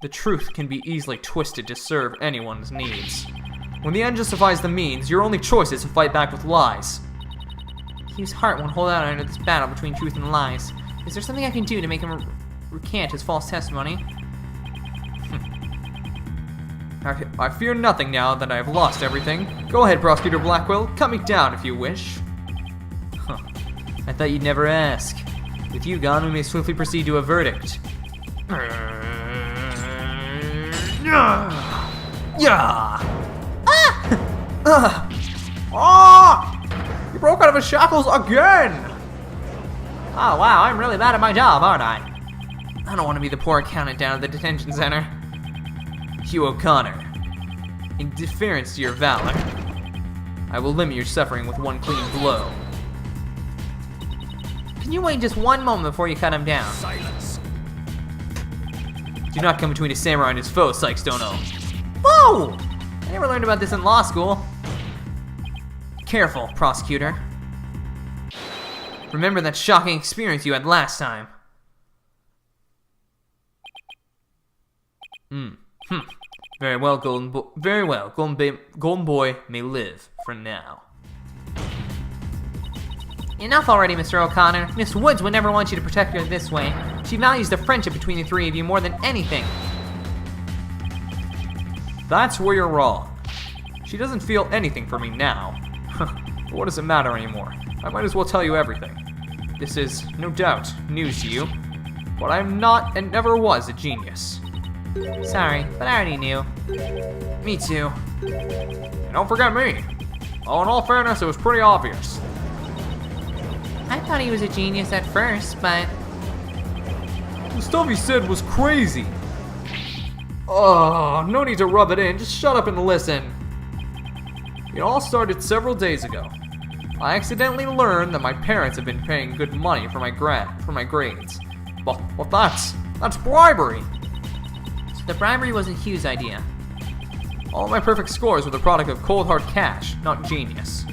the truth can be easily twisted to serve anyone's needs. When the end justifies the means, your only choice is to fight back with lies. Hugh's heart won't hold out under this battle between truth and lies. Is there something I can do to make him recant his false testimony? I fear nothing now that I have lost everything. Go ahead, Prosecutor Blackwell. Cut me down if you wish. Huh. I thought you'd never ask. With you gone, we may swiftly proceed to a verdict. Yeah! You broke out of his shackles again! Oh wow, I'm really bad at my job, aren't I? I don't want to be the poor accountant down at the detention center. Hugh O'Connor, in deference to your valor, I will limit your suffering with one clean blow. Can you wait just one moment before you cut him down? Silence. Do not come between a samurai and his foe, Sykes don't know. Whoa! I never learned about this in law school. Careful, prosecutor. Remember that shocking experience you had last time. Very well, Golden Boy may live for now. Enough already, Mr. O'Connor. Miss Woods would never want you to protect her this way. She values the friendship between the three of you more than anything. That's where you're wrong. She doesn't feel anything for me now. But what does it matter anymore? I might as well tell you everything. This is, no doubt, news to you, but I'm not and never was a genius. Sorry, but I already knew. Me too. And don't forget me. Oh, in all fairness, it was pretty obvious. I thought he was a genius at first, but... The stuff he said was crazy. Oh, no need to rub it in. Just shut up and listen. It all started several days ago. I accidentally learned that my parents had been paying good money for my grades. But that's bribery. So the bribery wasn't Hugh's idea. All my perfect scores were the product of cold hard cash, not genius.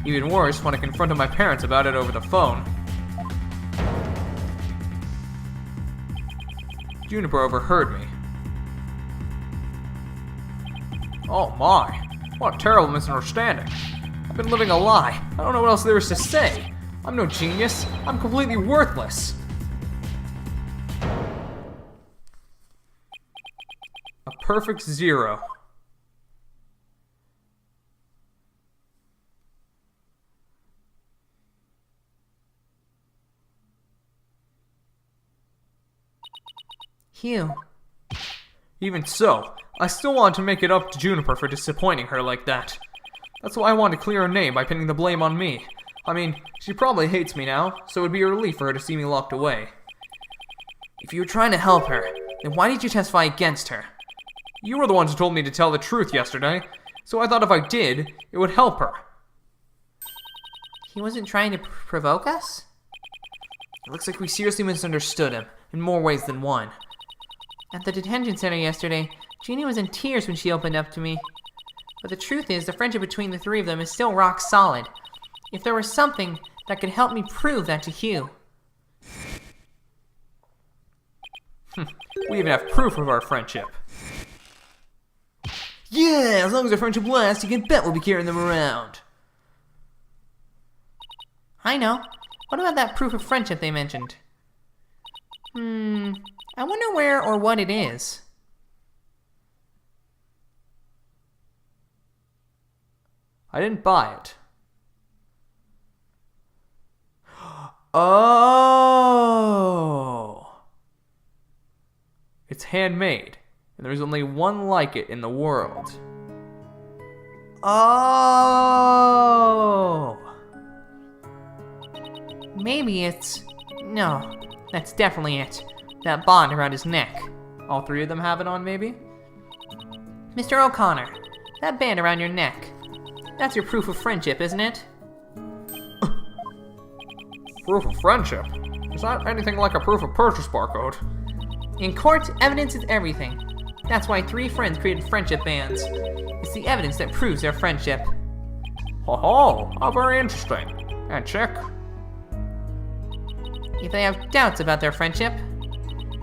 Even worse, when I confronted my parents about it over the phone, Juniper overheard me. Oh my, what a terrible misunderstanding. I've been living a lie. I don't know what else there is to say. I'm no genius. I'm completely worthless. A perfect zero. Hugh. Even so, I still want to make it up to Juniper for disappointing her like that. That's why I want to clear her name by pinning the blame on me. I mean, she probably hates me now, so it would be a relief for her to see me locked away. If you were trying to help her, then why did you testify against her? You were the ones who told me to tell the truth yesterday, so I thought if I did, it would help her. He wasn't trying to provoke us? It looks like we seriously misunderstood him, in more ways than one. At the detention center yesterday, Jeannie was in tears when she opened up to me. But the truth is, the friendship between the three of them is still rock solid. If there was something that could help me prove that to Hugh. We even have proof of our friendship. Yeah, as long as our friendship lasts, you can bet we'll be carrying them around. I know. What about that proof of friendship they mentioned? I wonder where or what it is. I didn't buy it. Oh! It's handmade, and there's only one like it in the world. Oh! Maybe it's... No, that's definitely it. That bond around his neck. All three of them have it on, maybe? Mr. O'Connor, that band around your neck. That's your proof of friendship, isn't it? Proof of friendship? Is that anything like a proof of purchase barcode? In court, evidence is everything. That's why three friends created friendship bands. It's the evidence that proves their friendship. Oh, how very interesting. And check. If they have doubts about their friendship,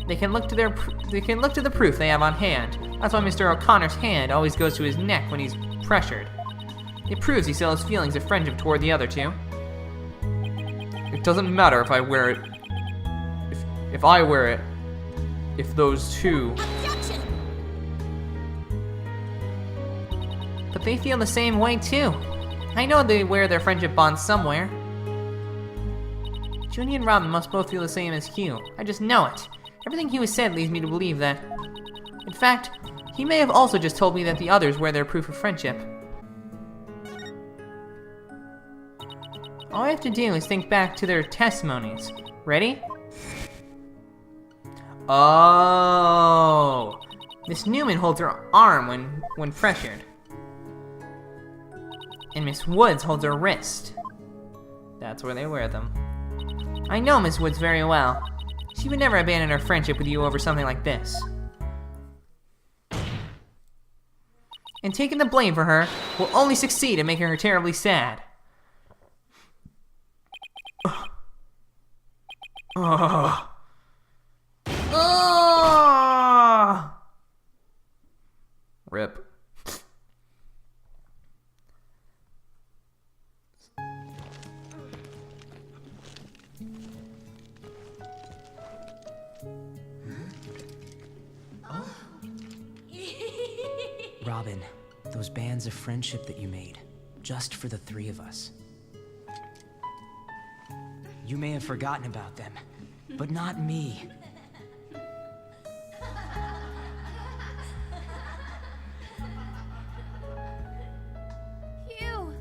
they can look to the proof they have on hand. That's why Mr. O'Connor's hand always goes to his neck when he's pressured. It proves he still has feelings of friendship toward the other two. It doesn't matter if I wear it. If I wear it. If those two. Objection! But they feel the same way too. I know they wear their friendship bond somewhere. Junie and Robin must both feel the same as Hugh. I just know it. Everything Hugh has said leads me to believe that. In fact, he may have also just told me that the others wear their proof of friendship. All I have to do is think back to their testimonies. Ready? Oh! Miss Newman holds her arm when pressured. And Miss Woods holds her wrist. That's where they wear them. I know Miss Woods very well. She would never abandon her friendship with you over something like this. And taking the blame for her will only succeed in making her terribly sad. Rip. Robin, those bands of friendship that you made, just for the three of us. You may have forgotten about them, but not me. Hugh!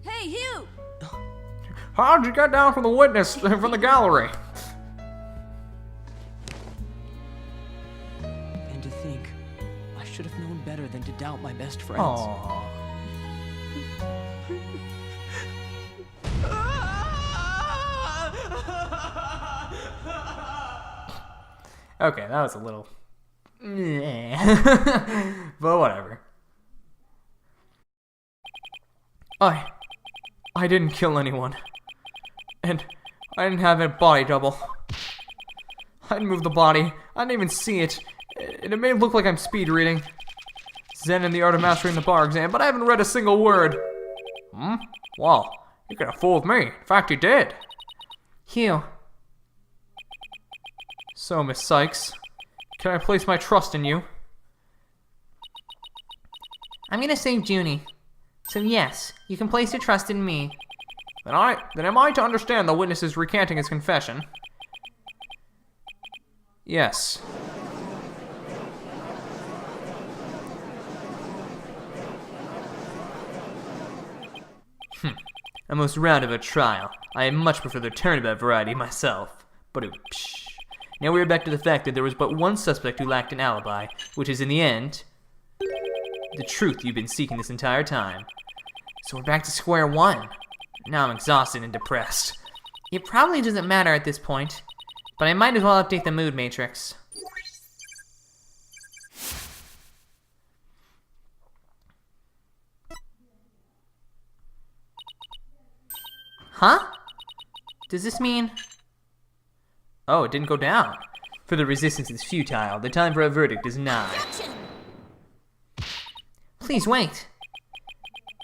Hey, Hugh! How'd you get down from the gallery? And to think, I should have known better than to doubt my best friends. Aww. Okay, that was a little... but whatever. I didn't kill anyone. And I didn't have a body double. I didn't move the body. I didn't even see it. And it may look like I'm speed reading. Zen and the Art of Mastering the Bar exam, but I haven't read a single word. Well, you could have fooled me. In fact, you did. Hugh, So, Miss Sykes, can I place my trust in you? I'm gonna save Junie. So yes, you can place your trust in me. Then am I to understand the witness is recanting his confession? Yes. A most roundabout trial. I much prefer the turnabout variety myself. But now we are back to the fact that there was but one suspect who lacked an alibi, which is in the end, the truth you've been seeking this entire time. So we're back to square one. Now I'm exhausted and depressed. It probably doesn't matter at this point, but I might as well update the mood matrix. Huh? Does this mean... Oh, it didn't go down. For the resistance is futile. The time for a verdict is nigh. Please wait.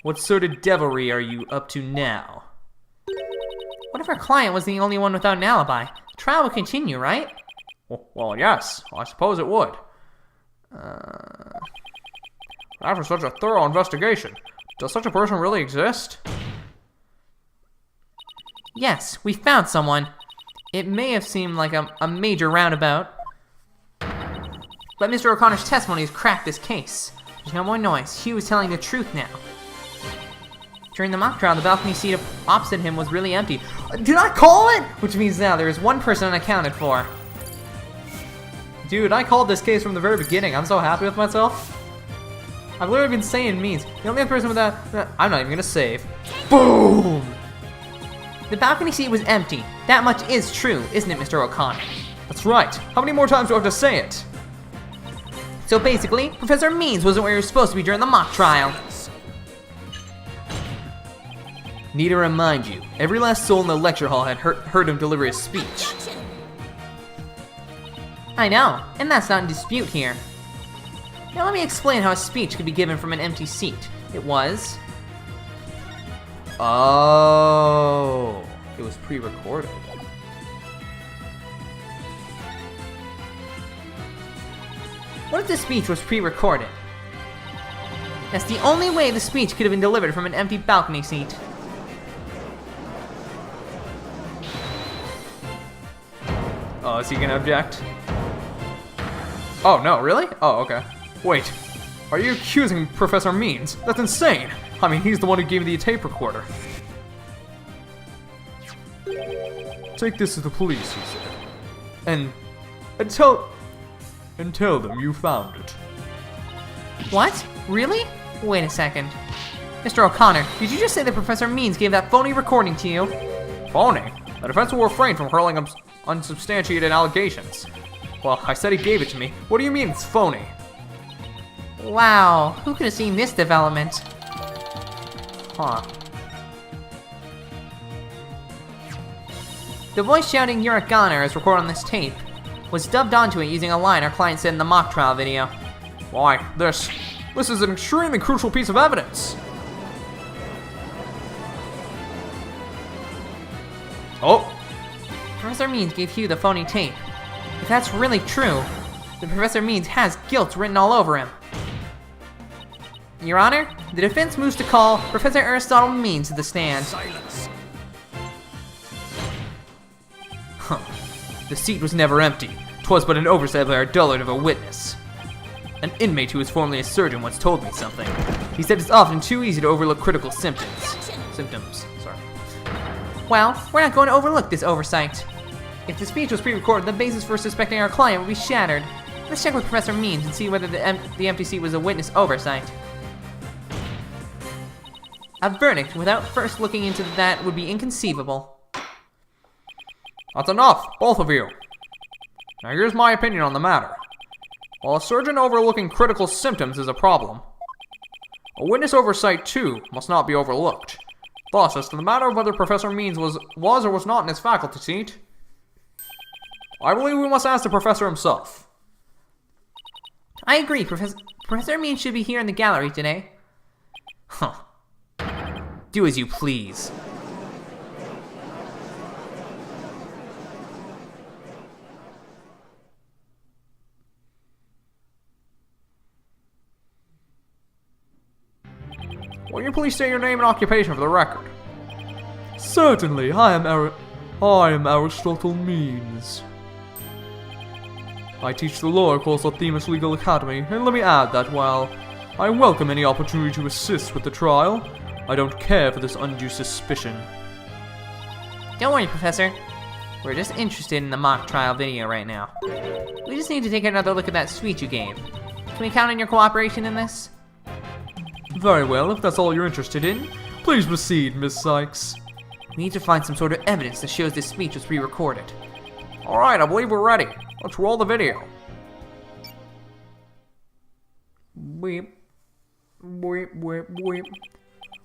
What sort of devilry are you up to now? What if our client was the only one without an alibi? The trial would continue, right? Well, yes. I suppose it would. After such a thorough investigation, does such a person really exist? Yes, we found someone. It may have seemed like a major roundabout, but Mr. O'Connor's testimony has cracked this case. There's no more noise. Hugh is telling the truth now. During the mock trial, the balcony seat opposite him was really empty. Did I call it? Which means now there is one person unaccounted for. Dude, I called this case from the very beginning. I'm so happy with myself. I've literally been saying means. The only other person with that... I'm not even gonna save. Boom! The balcony seat was empty. That much is true, isn't it, Mr. O'Connor? That's right. How many more times do I have to say it? So basically, Professor Means wasn't where he was supposed to be during the mock trial. Need to remind you, every last soul in the lecture hall had heard him deliver his speech. I know, and that's not in dispute here. Now let me explain how a speech could be given from an empty seat. It was... Oh, it was pre-recorded. What if the speech was pre-recorded? That's the only way the speech could have been delivered from an empty balcony seat. Oh, is he gonna object? Oh, no, really? Oh, okay. Wait, are you accusing Professor Means? That's insane! I mean, he's the one who gave me the tape recorder. Take this to the police, he said. And tell them you found it. What? Really? Wait a second. Mr. O'Connor, did you just say that Professor Means gave that phony recording to you? Phony? The defense will refrain from hurling unsubstantiated allegations. Well, I said he gave it to me. What do you mean it's phony? Wow, who could have seen this development? Huh. The voice shouting "You're a goner" as recorded on this tape was dubbed onto it using a line our client said in the mock trial video. Why, this is an extremely crucial piece of evidence. Oh, Professor Means gave Hugh the phony tape. If that's really true, then Professor Means has guilt written all over him. Your Honor, the defense moves to call Professor Aristotle Means to the stand. silence. Huh. The seat was never empty. 'Twas but an oversight by our dullard of a witness. An inmate who was formerly a surgeon once told me something. He said it's often too easy to overlook critical symptoms. Well, we're not going to overlook this oversight. If the speech was pre-recorded, the basis for suspecting our client would be shattered. Let's check with Professor Means and see whether the empty seat was a witness oversight. A verdict without first looking into that would be inconceivable. That's enough, both of you. Now here's my opinion on the matter. While a surgeon overlooking critical symptoms is a problem, a witness oversight too must not be overlooked. Thus, as to the matter of whether Professor Means was or was not in his faculty seat, I believe we must ask the professor himself. I agree, Professor Means should be here in the gallery today. Huh. Do as you please. Will you please state your name and occupation for the record? Certainly, I am Aristotle Means. I teach the lawyer course at Themis Legal Academy, and let me add that while I welcome any opportunity to assist with the trial, I don't care for this undue suspicion. Don't worry, Professor. We're just interested in the mock trial video right now. We just need to take another look at that speech you gave. Can we count on your cooperation in this? Very well, if that's all you're interested in, please proceed, Miss Sykes. We need to find some sort of evidence that shows this speech was pre-recorded. Alright, I believe we're ready. Let's roll the video. Weep. Weep, weep, weep.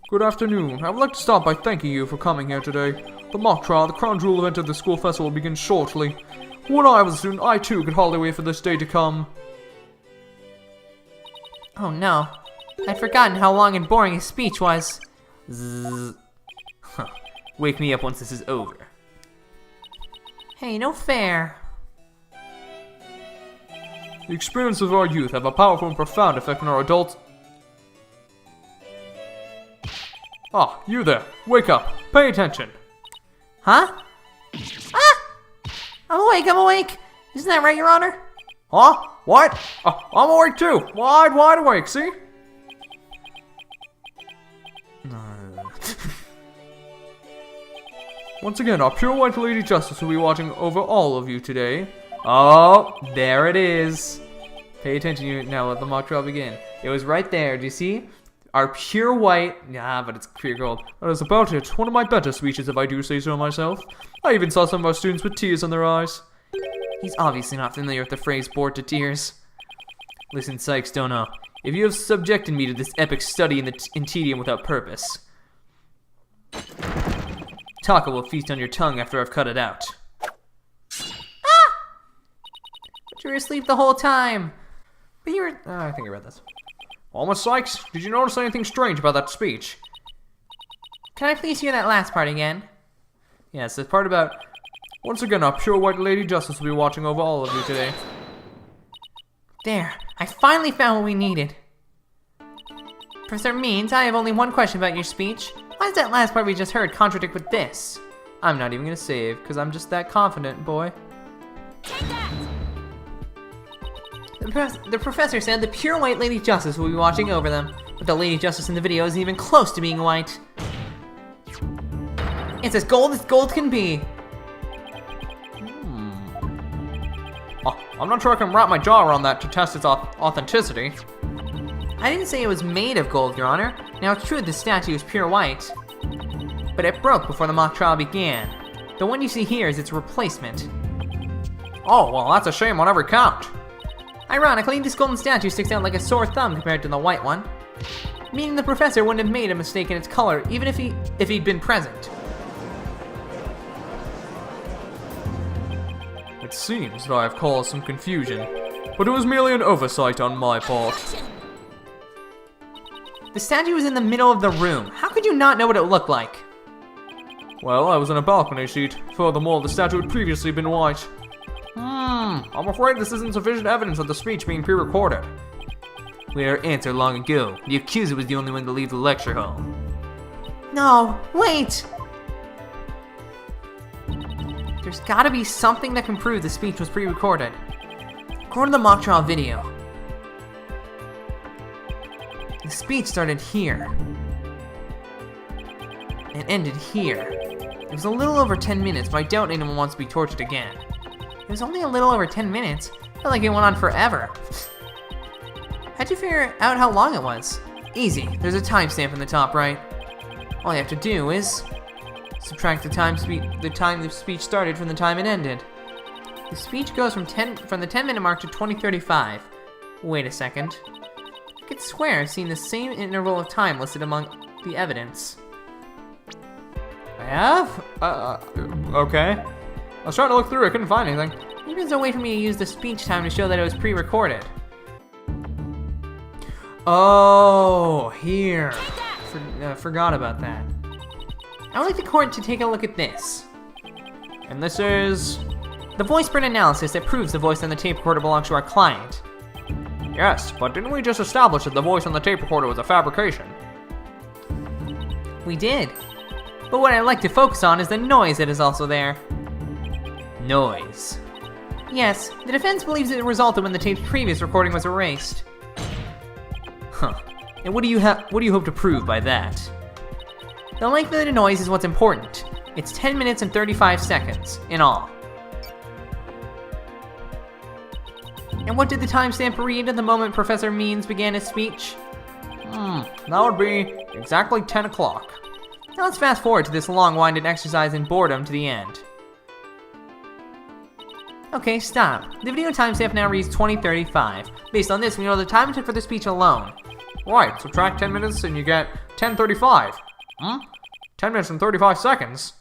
Good afternoon. I would like to start by thanking you for coming here today. The mock trial, the crown jewel event of the school festival, will begin shortly. When I was a student, I too could hardly wait for this day to come. Oh no. I'd forgotten how long and boring his speech was. Zzz. Huh. Wake me up once this is over. Hey, no fair. The experiences of our youth have a powerful and profound effect on our adults. Ah, you there. Wake up. Pay attention. Huh? Ah! I'm awake! Isn't that right, Your Honor? Huh? What? I'm awake too. Wide awake, see? Once again, our pure white Lady Justice will be watching over all of you today. Oh, there it is. Pay attention, you now let the mock trial begin. It was right there, do you see? Our pure white, but it's pure gold. That is about it. One of my better speeches, if I do say so myself. I even saw some of our students with tears in their eyes. He's obviously not familiar with the phrase bored to tears. Listen, Sykes, don't know. If you have subjected me to this epic study in tedium without purpose, Taka will feast on your tongue after I've cut it out. Ah! But you were asleep the whole time. But you were... Oh, I think I read this. Well, Miss Sykes, did you notice anything strange about that speech? Can I please hear that last part again? Yes, the part about... Once again, our pure white Lady Justice will be watching over all of you today. There, I finally found what we needed. Professor Means, I have only one question about your speech. Why does that last part we just heard contradict with this? I'm not even gonna save, because I'm just that confident, boy. The professor said the pure white Lady Justice will be watching over them, but the Lady Justice in the video isn't even close to being white. It's as gold can be. I'm not sure I can wrap my jaw around that to test its authenticity. I didn't say it was made of gold, Your Honor. Now it's true the statue is pure white, but it broke before the mock trial began. The one you see here is its replacement. Oh, well, that's a shame on every count. Ironically, this golden statue sticks out like a sore thumb compared to the white one, meaning the professor wouldn't have made a mistake in its color even if he'd been present. It seems that I have caused some confusion, but it was merely an oversight on my part. The statue was in the middle of the room. How could you not know what it looked like? Well, I was in a balcony seat. Furthermore, the statue had previously been white. I'm afraid this isn't sufficient evidence of the speech being pre-recorded. We had our answer long ago. The accuser was the only one to leave the lecture hall. No, wait! There's gotta be something that can prove the speech was pre-recorded. According to the mock trial video, the speech started here and ended here. It was a little over 10 minutes, but I doubt anyone wants to be tortured again. It was only a little over 10 minutes. I felt like it went on forever. How'd you figure out how long it was? Easy. There's a timestamp in the top right. All you have to do is subtract the time the speech started from the time it ended. The speech goes from the 10-minute mark to 20:35. Wait a second. I could swear I've seen the same interval of time listed among the evidence. I have? Okay. I was trying to look through, I couldn't find anything. Maybe there's a way for me to use the speech time to show that it was pre-recorded. Oh, here. Forgot about that. I would like the court to take a look at this. And this is... the voice print analysis that proves the voice on the tape recorder belongs to our client. Yes, but didn't we just establish that the voice on the tape recorder was a fabrication? We did. But what I'd like to focus on is the noise that is also there. Noise. Yes, the defense believes it resulted when the tape's previous recording was erased. Huh. And what do you hope to prove by that? The length of the noise is what's important. It's 10 minutes and 35 seconds, in all. And what did the timestamp read at the moment Professor Means began his speech? That would be exactly 10 o'clock. Now let's fast forward to this long-winded exercise in boredom to the end. Okay, stop. The video timestamp now reads 20:35. Based on this, we know the time it took for the speech alone. Right, subtract 10 minutes and you get 10:35. 10 minutes and 35 seconds?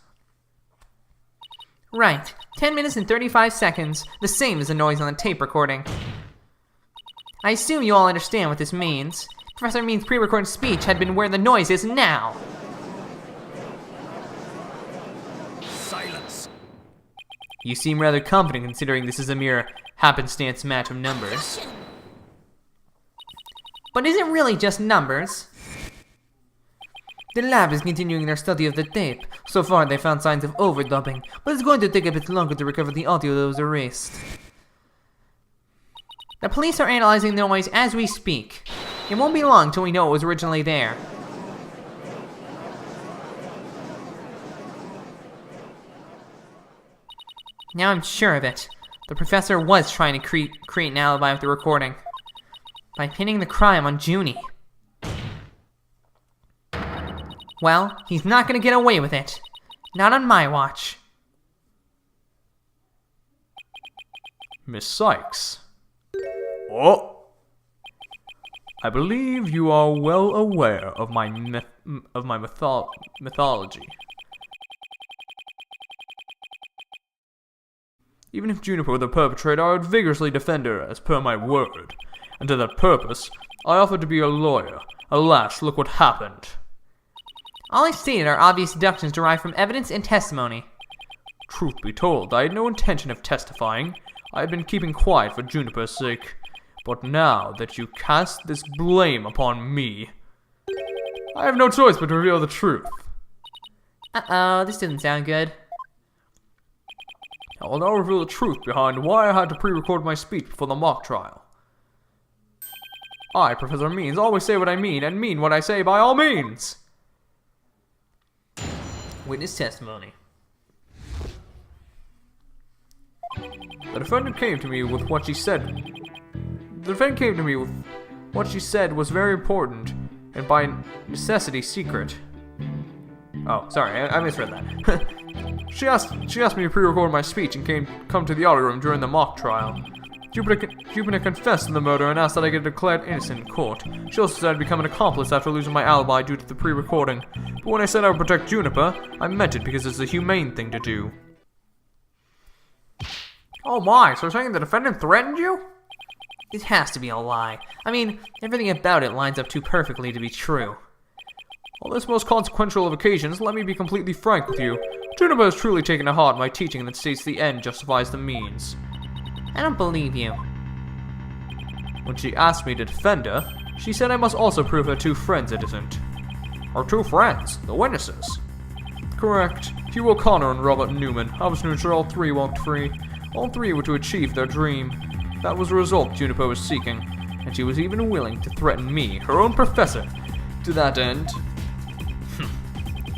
Right, 10 minutes and 35 seconds, the same as the noise on the tape recording. I assume you all understand what this means. Professor Means' pre-recorded speech had been where the noise is now. Silence. You seem rather confident considering this is a mere happenstance match of numbers. But is it really just numbers? The lab is continuing their study of the tape. So far, they found signs of overdubbing, but it's going to take a bit longer to recover the audio that was erased. The police are analyzing the noise as we speak. It won't be long till we know what was originally there. Now I'm sure of it. The professor was trying to create an alibi with the recording. By pinning the crime on Junie. Well, he's not gonna get away with it. Not on my watch. Miss Sykes. Oh! I believe you are well aware of my mythology. Even if Juniper were the perpetrator, I would vigorously defend her as per my word. And to that purpose, I offered to be a lawyer. Alas, look what happened. All I stated are obvious deductions derived from evidence and testimony. Truth be told, I had no intention of testifying. I had been keeping quiet for Juniper's sake. But now that you cast this blame upon me, I have no choice but to reveal the truth. Uh-oh, this didn't sound good. I will now reveal the truth behind why I had to pre-record my speech before the mock trial. I, Professor Means, always say what I mean, and mean what I say by all means. Witness testimony. The defendant came to me with what she said. Was very important, and by necessity secret. Oh, sorry, I misread that. She asked me to pre-record my speech and come to the audit room during the mock trial. Jupiter confessed to the murder and asked that I get declared innocent in court. She also said I'd become an accomplice after losing my alibi due to the pre-recording. But when I said I would protect Juniper, I meant it because it's the humane thing to do. Oh my, so you're saying the defendant threatened you? It has to be a lie. I mean, everything about it lines up too perfectly to be true. On this most consequential of occasions, let me be completely frank with you. Juniper has truly taken to heart my teaching that states the end justifies the means. I don't believe you. When she asked me to defend her, she said I must also prove her two friends innocent. Her two friends? The witnesses? Correct. Hugh O'Connor and Robert Newman. I was to ensure all three walked free. All three were to achieve their dream. That was the result Juniper was seeking, and she was even willing to threaten me, her own professor, to that end.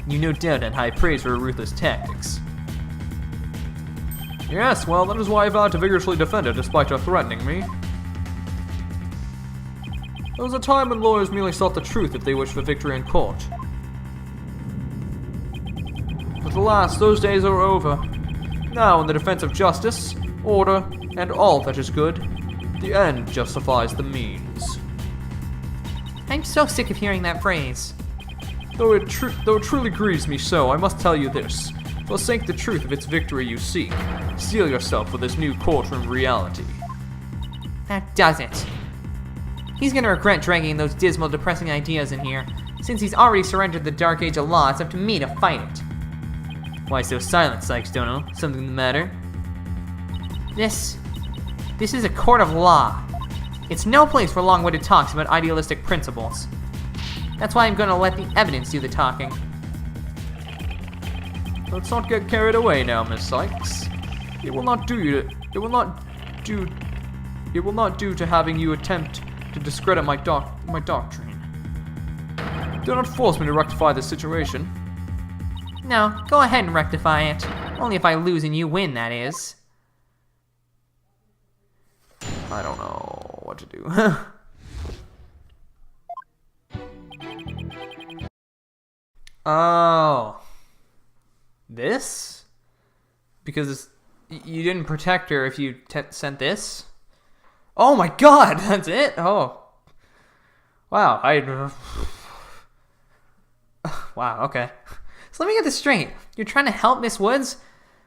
You no doubt had high praise for her ruthless tactics. Yes, well, that is why I vowed to vigorously defend her despite her threatening me. There was a time when lawyers merely sought the truth if they wished for victory in court. But alas, those days are over. Now, in the defense of justice, order, and all that is good, the end justifies the means. I'm so sick of hearing that phrase. Though it truly grieves me so, I must tell you this. Forsake the truth of its victory you seek. Steel yourself for this new courtroom reality. That does it. He's gonna regret dragging those dismal, depressing ideas in here. Since he's already surrendered the Dark Age of Law, it's up to me to fight it. Why so silent, Sykes, don't know? Something the matter? This is a court of law. It's no place for long-winded talks about idealistic principles. That's why I'm gonna let the evidence do the talking. Let's not get carried away now, Miss Sykes. It will not do to having you attempt to discredit my doctrine. Do not force me to rectify this situation. No, go ahead and rectify it. Only if I lose and you win, that is. I don't know what to do. Oh. This? Because you didn't protect her if you sent this? Oh my god, that's it? Oh. Wow, wow, okay. So let me get this straight. You're trying to help Miss Woods?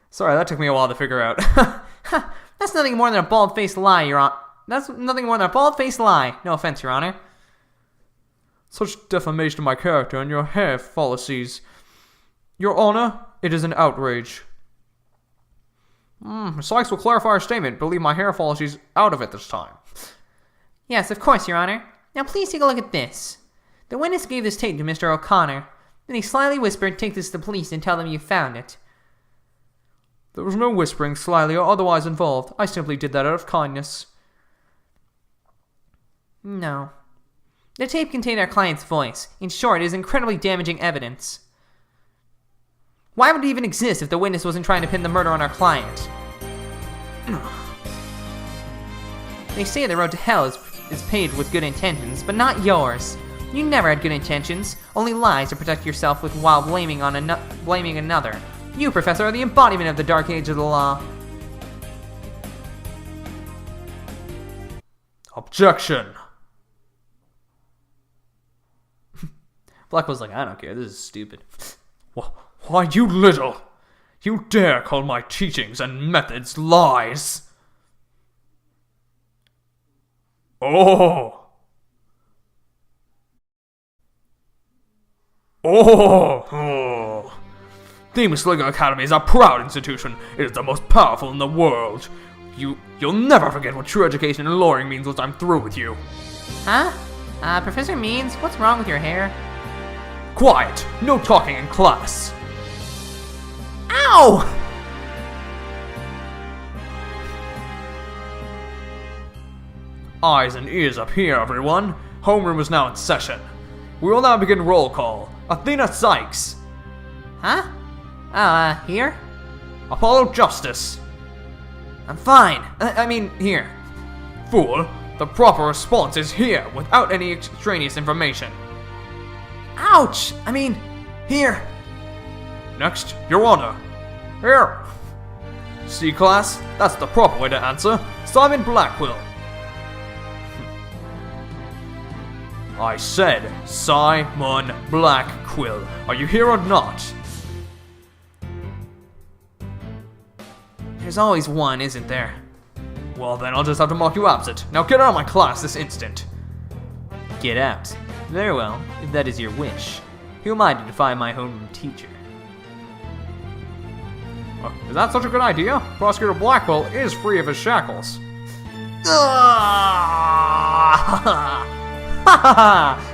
Sorry, that took me a while to figure out. That's nothing more than a bald-faced lie, Your Honor. That's nothing more than a bald-faced lie. No offense, Your Honor. Such defamation of my character and your hair fallacies. Your Honor, it is an outrage. Miss Sykes will clarify her statement. Believe my hair fallacies out of it this time. Yes, of course, Your Honor. Now please take a look at this. The witness gave this tape to Mr. O'Connor. Then he slyly whispered, "Take this to the police and tell them you found it." There was no whispering, slyly, or otherwise involved. I simply did that out of kindness. No. The tape contained our client's voice. In short, it is incredibly damaging evidence. Why would it even exist if the witness wasn't trying to pin the murder on our client? They say the road to hell is paved with good intentions, but not yours. You never had good intentions, only lies to protect yourself with while blaming another. You, Professor, are the embodiment of the dark age of the law. Objection! Blackwell's like, I don't care, this is stupid. Why, you little! You dare call my teachings and methods lies! Oh! Demon Slayer Academy is a proud institution. It is the most powerful in the world. You'll never forget what true education and lawyering means once I'm through with you. Huh? Professor Means, what's wrong with your hair? Quiet! No talking in class! Ow! Eyes and ears up here, everyone. Homeroom is now in session. We will now begin roll call. Athena Sykes. Huh? Here? Apollo Justice. I'm fine. I mean, here. Fool, the proper response is here, without any extraneous information. Ouch! I mean, here. Next, Your Honor. Here. See, class? That's the proper way to answer. Simon Blackquill. I said Simon Blackquill. Are you here or not? There's always one, isn't there? Well, then I'll just have to mark you absent. Now get out of my class this instant. Get out. Very well, if that is your wish. Who am I to defy my homeroom teacher? Is that such a good idea? Prosecutor Blackwell is free of his shackles.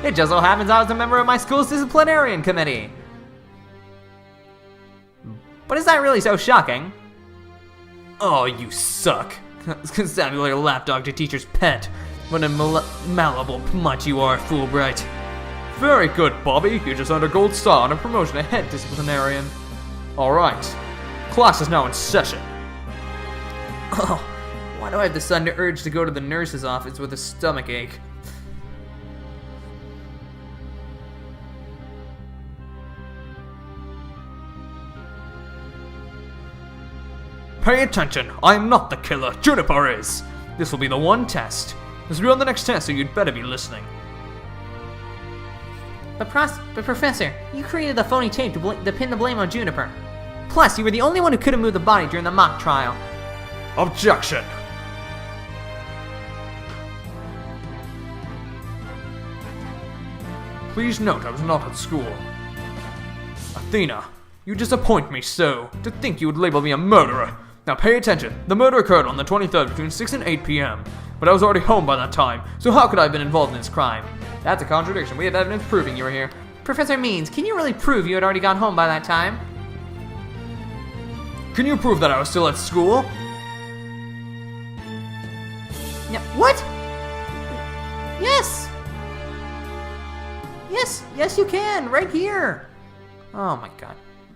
It just so happens I was a member of my school's disciplinarian committee. But is that really so shocking? Oh, you suck. Constabulary lapdog to teacher's pet. What a malleable mutt you are, Fulbright. Very good, Bobby. You just earned a gold star and a promotion to head disciplinarian. Alright. Class is now in session. Oh, why do I have the sudden urge to go to the nurse's office with a stomach ache? Pay attention. I am not the killer. Juniper is. This will be the one test. This will be on the next test, so you'd better be listening. But Professor, you created the phony tape to pin the blame on Juniper. Plus, you were the only one who could have moved the body during the mock trial. Objection. Please note I was not at school. Athena, you disappoint me so. To think you would label me a murderer. Now pay attention. The murder occurred on the 23rd between 6 and 8 p.m. But I was already home by that time, so how could I have been involved in this crime? That's a contradiction. We have evidence proving you were here. Professor Means, can you really prove you had already gone home by that time? Can you prove that I was still at school? No, what? Yes! Yes, you can, right here. Oh my god.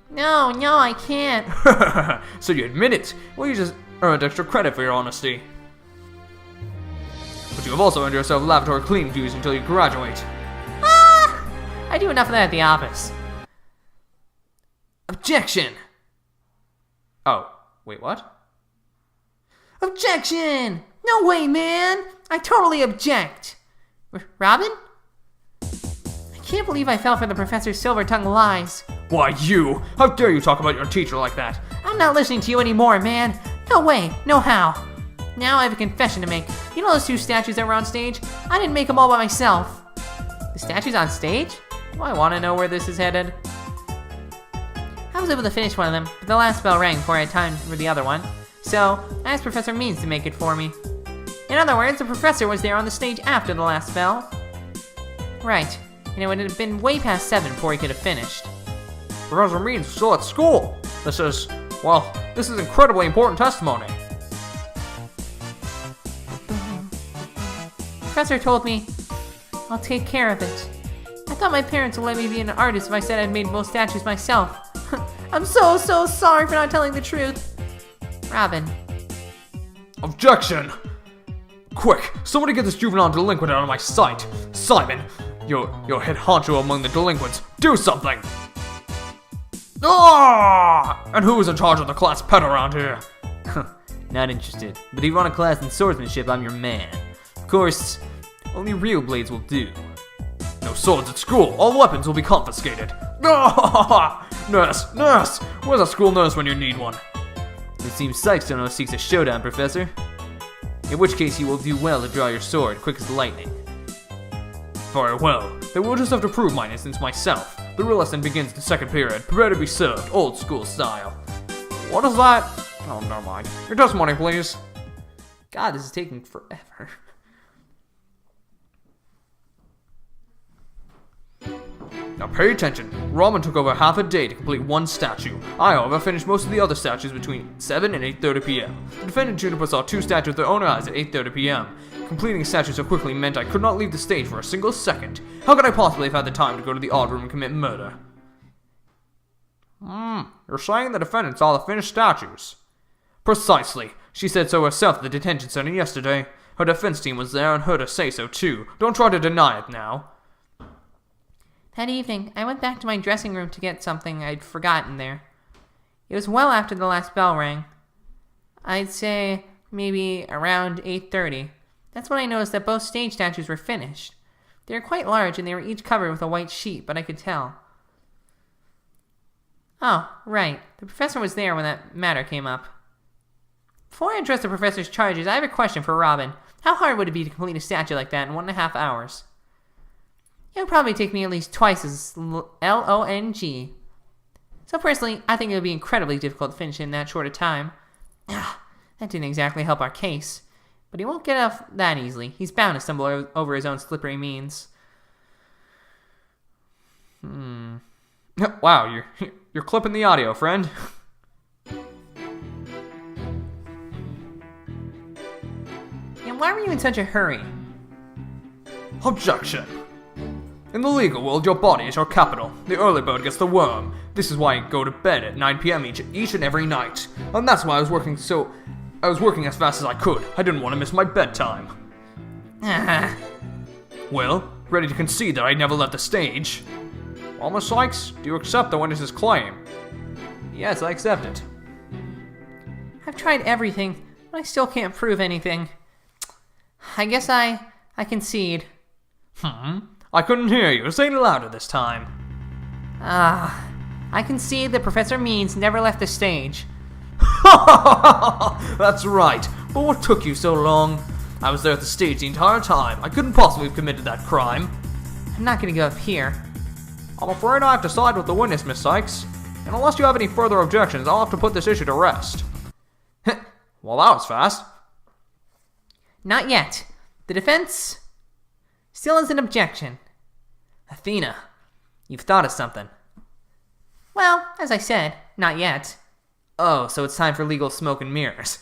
No, I can't. So you admit it. Well, you just earned extra credit for your honesty. But you have also earned yourself lavatory cleaning dues until you graduate. I do enough of that at the office. Objection! Oh, wait, what? Objection! No way, man! I totally object! Robin? I can't believe I fell for the professor's silver-tongued lies. Why, you! How dare you talk about your teacher like that? I'm not listening to you anymore, man. No way, no how. Now I have a confession to make. You know those 2 statues that were on stage? I didn't make them all by myself. The statues on stage? Well, I want to know where this is headed. I was able to finish one of them, but the last bell rang before I had time for the other one. So, I asked Professor Means to make it for me. In other words, the professor was there on the stage after the last bell. Right, and it would have been way past 7 before he could have finished. Professor Means is still at school. This is incredibly important testimony. Professor told me, I'll take care of it. I thought my parents would let me be an artist if I said I'd made most statues myself. I'm so sorry for not telling the truth. Robin. Objection! Quick, somebody get this juvenile delinquent out of my sight. Simon, you're head honcho among the delinquents. Do something! Ah! And who is in charge of the class pet around here? Not interested. But if you run a class in swordsmanship, I'm your man. Of course, only real blades will do. No swords at school. All weapons will be confiscated. Ah! Nurse! Where's a school nurse when you need one? It seems Sykes don't know seeks a showdown, Professor. In which case you will do well to draw your sword, quick as lightning. Very well. Then we'll just have to prove my innocence myself. The real lesson begins the second period. Prepare to be served, old school style. What is that? Oh, never mind. Your testimony, please. God, this is taking forever. Now pay attention. Robin took over half a day to complete one statue. I, however, finished most of the other statues between 7 and 8:30 p.m. The defendant Juniper saw 2 statues with their own eyes at 8:30 p.m. Completing a statue so quickly meant I could not leave the stage for a single second. How could I possibly have had the time to go to the odd room and commit murder? You're saying the defendant saw the finished statues? Precisely. She said so herself at the detention center yesterday. Her defense team was there and heard her say so too. Don't try to deny it now. That evening, I went back to my dressing room to get something I'd forgotten there. It was well after the last bell rang. I'd say maybe around 8:30. That's when I noticed that both stage statues were finished. They were quite large and they were each covered with a white sheet, but I could tell. Oh, right. The professor was there when that matter came up. Before I address the professor's charges, I have a question for Robin. How hard would it be to complete a statue like that in 1.5 hours? It would probably take me at least twice as long. So personally, I think it would be incredibly difficult to finish in that short a time. That didn't exactly help our case. But he won't get off that easily. He's bound to stumble over his own slippery means. Wow, you're clipping the audio, friend. And why were you in such a hurry? Objection. In the legal world, your body is your capital. The early bird gets the worm. This is why I go to bed at 9 p.m. each and every night. And that's why I was working as fast as I could. I didn't want to miss my bedtime. Well, ready to concede that I never left the stage? Well, Miss Sykes, do you accept the witness's claim? Yes, I accept it. I've tried everything, but I still can't prove anything. I guess I concede. I couldn't hear you. Say it louder this time. I concede that Professor Means never left the stage. That's right. But what took you so long? I was there at the stage the entire time. I couldn't possibly have committed that crime. I'm not gonna go up here. I'm afraid I have to side with the witness, Miss Sykes. And unless you have any further objections, I'll have to put this issue to rest. Well, that was fast. Not yet. The defense still has an objection. Athena, you've thought of something. Well, as I said, not yet. Oh, so it's time for legal smoke and mirrors.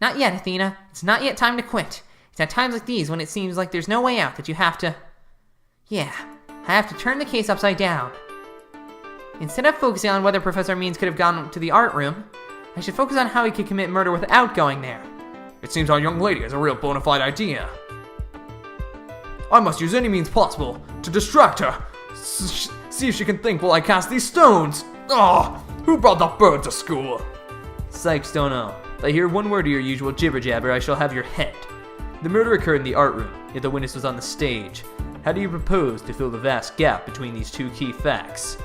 Not yet, Athena. It's not yet time to quit. It's at times like these when it seems like there's no way out that you have to... Yeah, I have to turn the case upside down. Instead of focusing on whether Professor Means could have gone to the art room, I should focus on how he could commit murder without going there. It seems our young lady has a real bona fide idea. I must use any means possible to distract her. See if she can think while I cast these stones. Oh, who brought that bird to school? Sykes don't know. If I hear one word of your usual jibber-jabber, I shall have your head. The murder occurred in the art room, yet the witness was on the stage. How do you propose to fill the vast gap between these two key facts?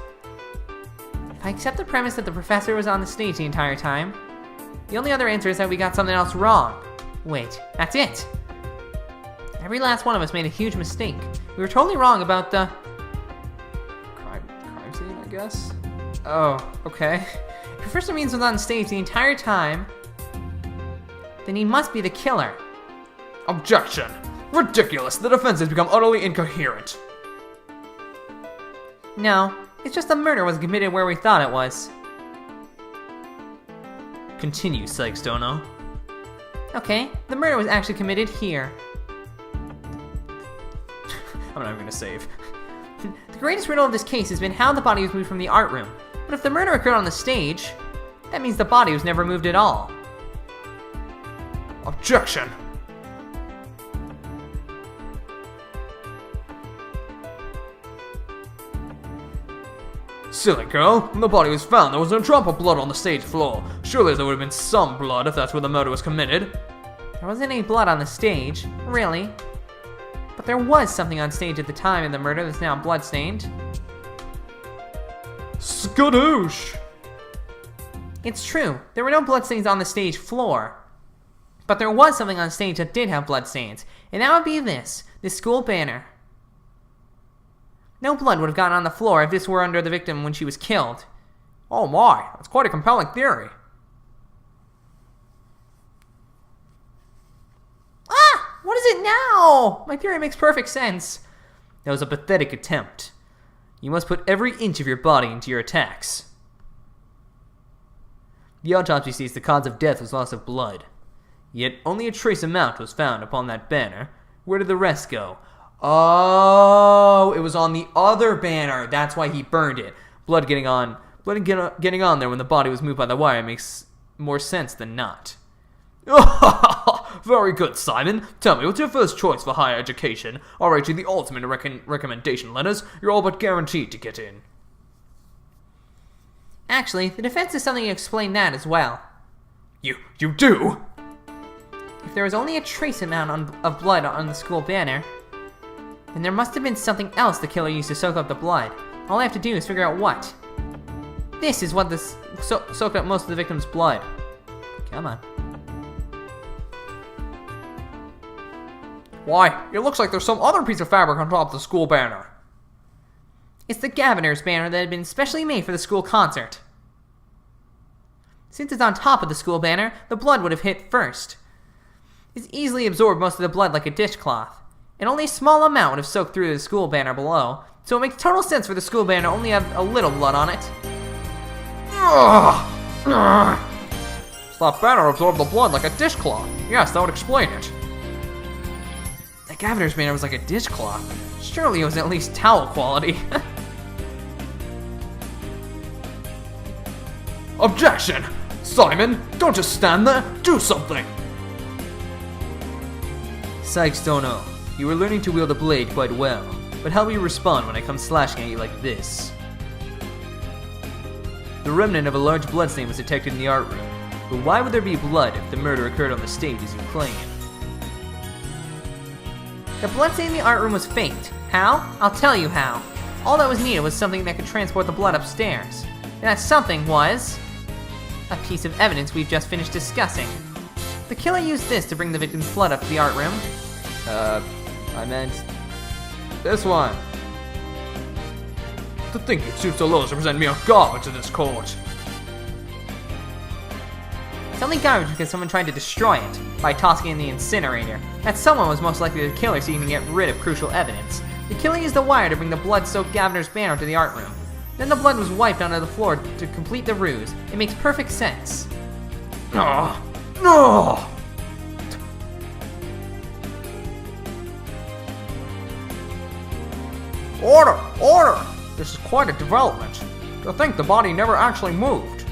If I accept the premise that the professor was on the stage the entire time, the only other answer is that we got something else wrong. Wait, that's it! Every last one of us made a huge mistake. We were totally wrong about the... Crime scene, I guess? Oh, okay. If Professor Means was on stage the entire time, then he must be the killer. Objection! Ridiculous! The defense has become utterly incoherent. No, it's just the murder was committed where we thought it was. Continue, Sykes don't know. Okay, the murder was actually committed here. I'm not even gonna save. The greatest riddle of this case has been how the body was moved from the art room. But if the murder occurred on the stage, that means the body was never moved at all. Objection! Silly girl, when the body was found, there wasn't a drop of blood on the stage floor. Surely there would have been some blood if that's where the murder was committed. There wasn't any blood on the stage, really. But there was something on stage at the time of the murder that's now bloodstained. Skadoosh! It's true, there were no bloodstains on the stage floor. But there was something on stage that did have bloodstains, and that would be this school banner. No blood would have gotten on the floor if this were under the victim when she was killed. Oh my, that's quite a compelling theory. Ah! What is it now? My theory makes perfect sense. That was a pathetic attempt. You must put every inch of your body into your attacks. The autopsy states the cause of death was loss of blood. Yet only a trace amount was found upon that banner. Where did the rest go? Oh, it was on the other banner. That's why he burned it. Blood getting on there when the body was moved by the wire makes more sense than not. Very good, Simon. Tell me, what's your first choice for higher education? I'll write you the ultimate recommendation letters. You're all but guaranteed to get in. Actually, the defense has something to explain that as well. You do? If there was only a trace amount of blood on the school banner, then there must have been something else the killer used to soak up the blood. All I have to do is figure out what. This is what soaked up most of the victim's blood. Come on. Why, it looks like there's some other piece of fabric on top of the school banner. It's the governor's banner that had been specially made for the school concert. Since it's on top of the school banner, the blood would have hit first. It's easily absorbed most of the blood like a dishcloth, and only a small amount would have soaked through the school banner below, so it makes total sense for the school banner to only have a little blood on it. That banner absorbed the blood like a dishcloth. Yes, that would explain it. The governor's banner was like a dishcloth. Surely it was at least towel quality. Objection! Simon, don't just stand there, do something! Sykes don't know. You were learning to wield a blade quite well, but how will you respond when I come slashing at you like this? The remnant of a large bloodstain was detected in the art room, but why would there be blood if the murder occurred on the stage as you claim? The bloodstain in the art room was faked. How? I'll tell you how. All that was needed was something that could transport the blood upstairs. And that something was... a piece of evidence we've just finished discussing. The killer used this to bring the victim's blood up to the art room. I meant... this one. To think you'd stoop so low as to present me a garbage to this court. It's only garbage because someone tried to destroy it by tossing it in the incinerator. That someone was most likely the killer seeking to get rid of crucial evidence. The killer used the wire to bring the blood-soaked governor's banner to the art room. Then the blood was wiped onto the floor to complete the ruse. It makes perfect sense. No! No! Order! Order! This is quite a development. To think the body never actually moved.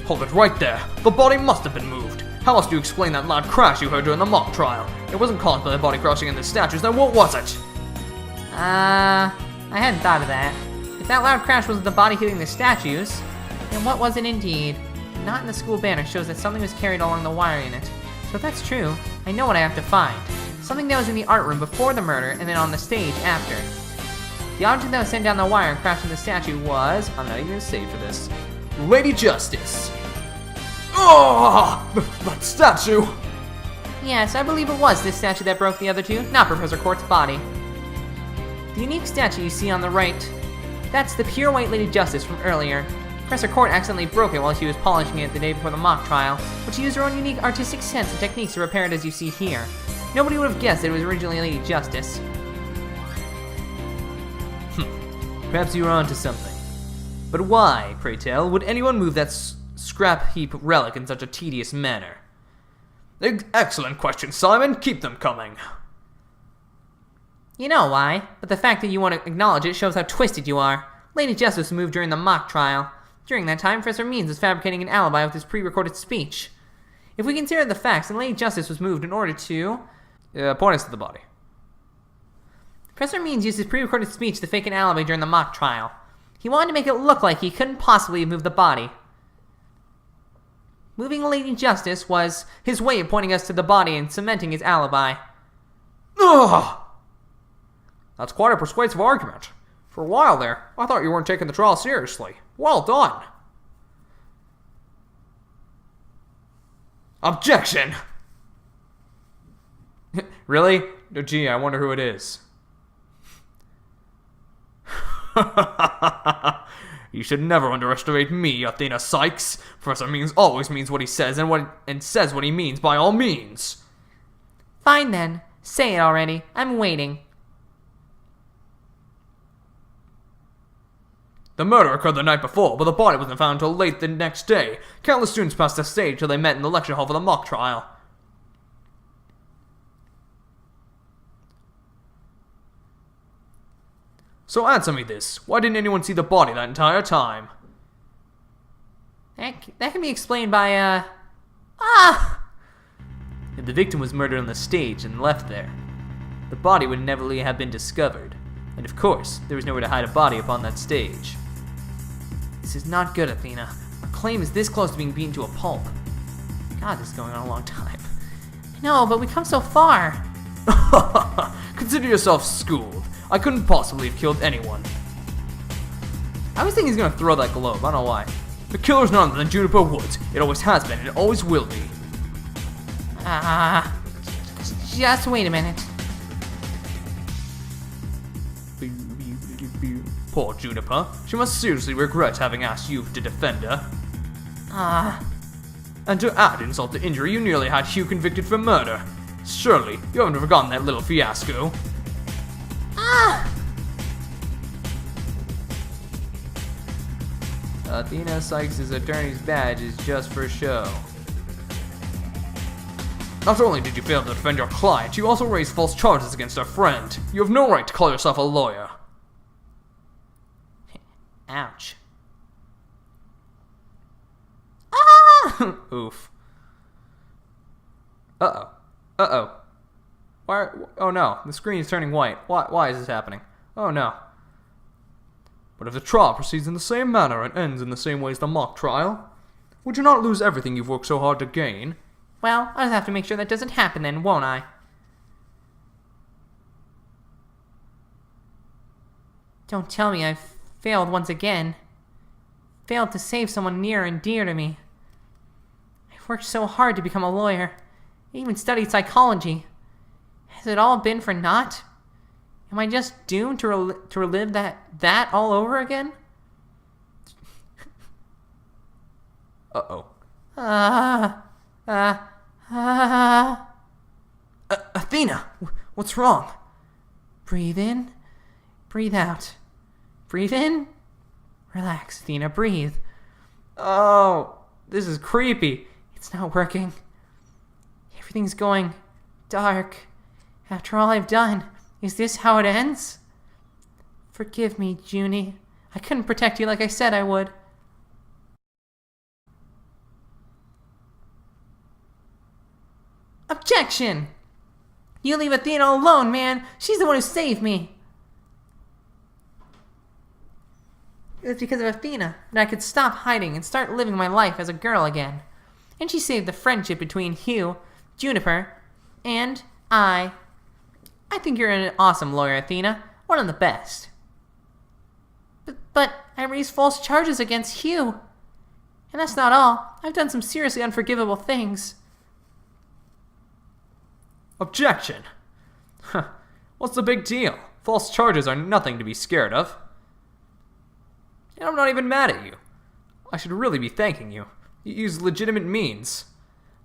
Hold it right there. The body must have been moved. How else do you explain that loud crash you heard during the mock trial? It wasn't caused by the body crashing into the statues, then what was it? I hadn't thought of that. If that loud crash was the body hitting the statues, then what was it indeed? Not in the school banner shows that something was carried along the wire in it. So if that's true, I know what I have to find. Something that was in the art room before the murder and then on the stage after. The object that was sent down the wire and crashed in the statue was, I'm not even gonna say for this, Lady Justice. Oh, that statue! Yes, I believe it was this statue that broke the other two, not Professor Court's body. The unique statue you see on the right, that's the pure white Lady Justice from earlier. Professor Court accidentally broke it while she was polishing it the day before the mock trial, but she used her own unique artistic sense and techniques to repair it as you see here. Nobody would have guessed that it was originally Lady Justice. Perhaps you were onto something. But why, pray tell, would anyone move that scrap heap relic in such a tedious manner? Excellent question, Simon. Keep them coming. You know why, but the fact that you want to acknowledge it shows how twisted you are. Lady Justice moved during the mock trial. During that time, Professor Means was fabricating an alibi with his pre-recorded speech. If we consider the facts, then Lady Justice was moved in order to... point us to the body. Professor Means used his pre-recorded speech to fake an alibi during the mock trial. He wanted to make it look like he couldn't possibly have moved the body. Moving Lady Justice was his way of pointing us to the body and cementing his alibi. Ugh! That's quite a persuasive argument. For a while there, I thought you weren't taking the trial seriously. Well done. Objection! Really? Oh, gee, I wonder who it is. You should never underestimate me, Athena Sykes. Professor Means always means what he says and says what he means by all means. Fine then. Say it already. I'm waiting. The murder occurred the night before, but the body wasn't found until late the next day. Countless students passed the stage till they met in the lecture hall for the mock trial. So answer me this. Why didn't anyone see the body that entire time? That can be explained by, If the victim was murdered on the stage and left there, the body would inevitably have been discovered. And of course, there was nowhere to hide a body upon that stage. This is not good, Athena. Our claim is this close to being beaten to a pulp. God, this is going on a long time. I know, but we've come so far. Consider yourself schooled. I couldn't possibly have killed anyone. I was thinking he's gonna throw that globe. I don't know why. The killer's none other than Juniper Woods. It always has been, and it always will be. Just wait a minute. Poor Juniper. She must seriously regret having asked you to defend her. And to add insult to injury, you nearly had Hugh convicted for murder. Surely, you haven't forgotten that little fiasco. Athena Sykes' attorney's badge is just for show. Not only did you fail to defend your client, you also raised false charges against our friend. You have no right to call yourself a lawyer. Ouch. Oof. Uh-oh. Why? Oh no, the screen is turning white. Why is this happening? Oh no. But if the trial proceeds in the same manner and ends in the same way as the mock trial, would you not lose everything you've worked so hard to gain? Well, I'll just have to make sure that doesn't happen then, won't I? Don't tell me I've failed once again. Failed to save someone near and dear to me. I've worked so hard to become a lawyer. I even studied psychology. Has it all been for naught? Am I just doomed to relive that all over again? Uh-oh. Athena, what's wrong? Breathe in, breathe out. Breathe in. Relax, Athena, breathe. Oh, this is creepy. It's not working. Everything's going dark. After all I've done, is this how it ends? Forgive me, Junie. I couldn't protect you like I said I would. Objection! You leave Athena alone, man. She's the one who saved me. It was because of Athena that I could stop hiding and start living my life as a girl again. And she saved the friendship between Hugh, Juniper, and I. I think you're an awesome lawyer, Athena. One of the best. But I raised false charges against Hugh. And that's not all. I've done some seriously unforgivable things. Objection! Huh. What's the big deal? False charges are nothing to be scared of. And I'm not even mad at you. I should really be thanking you. You used legitimate means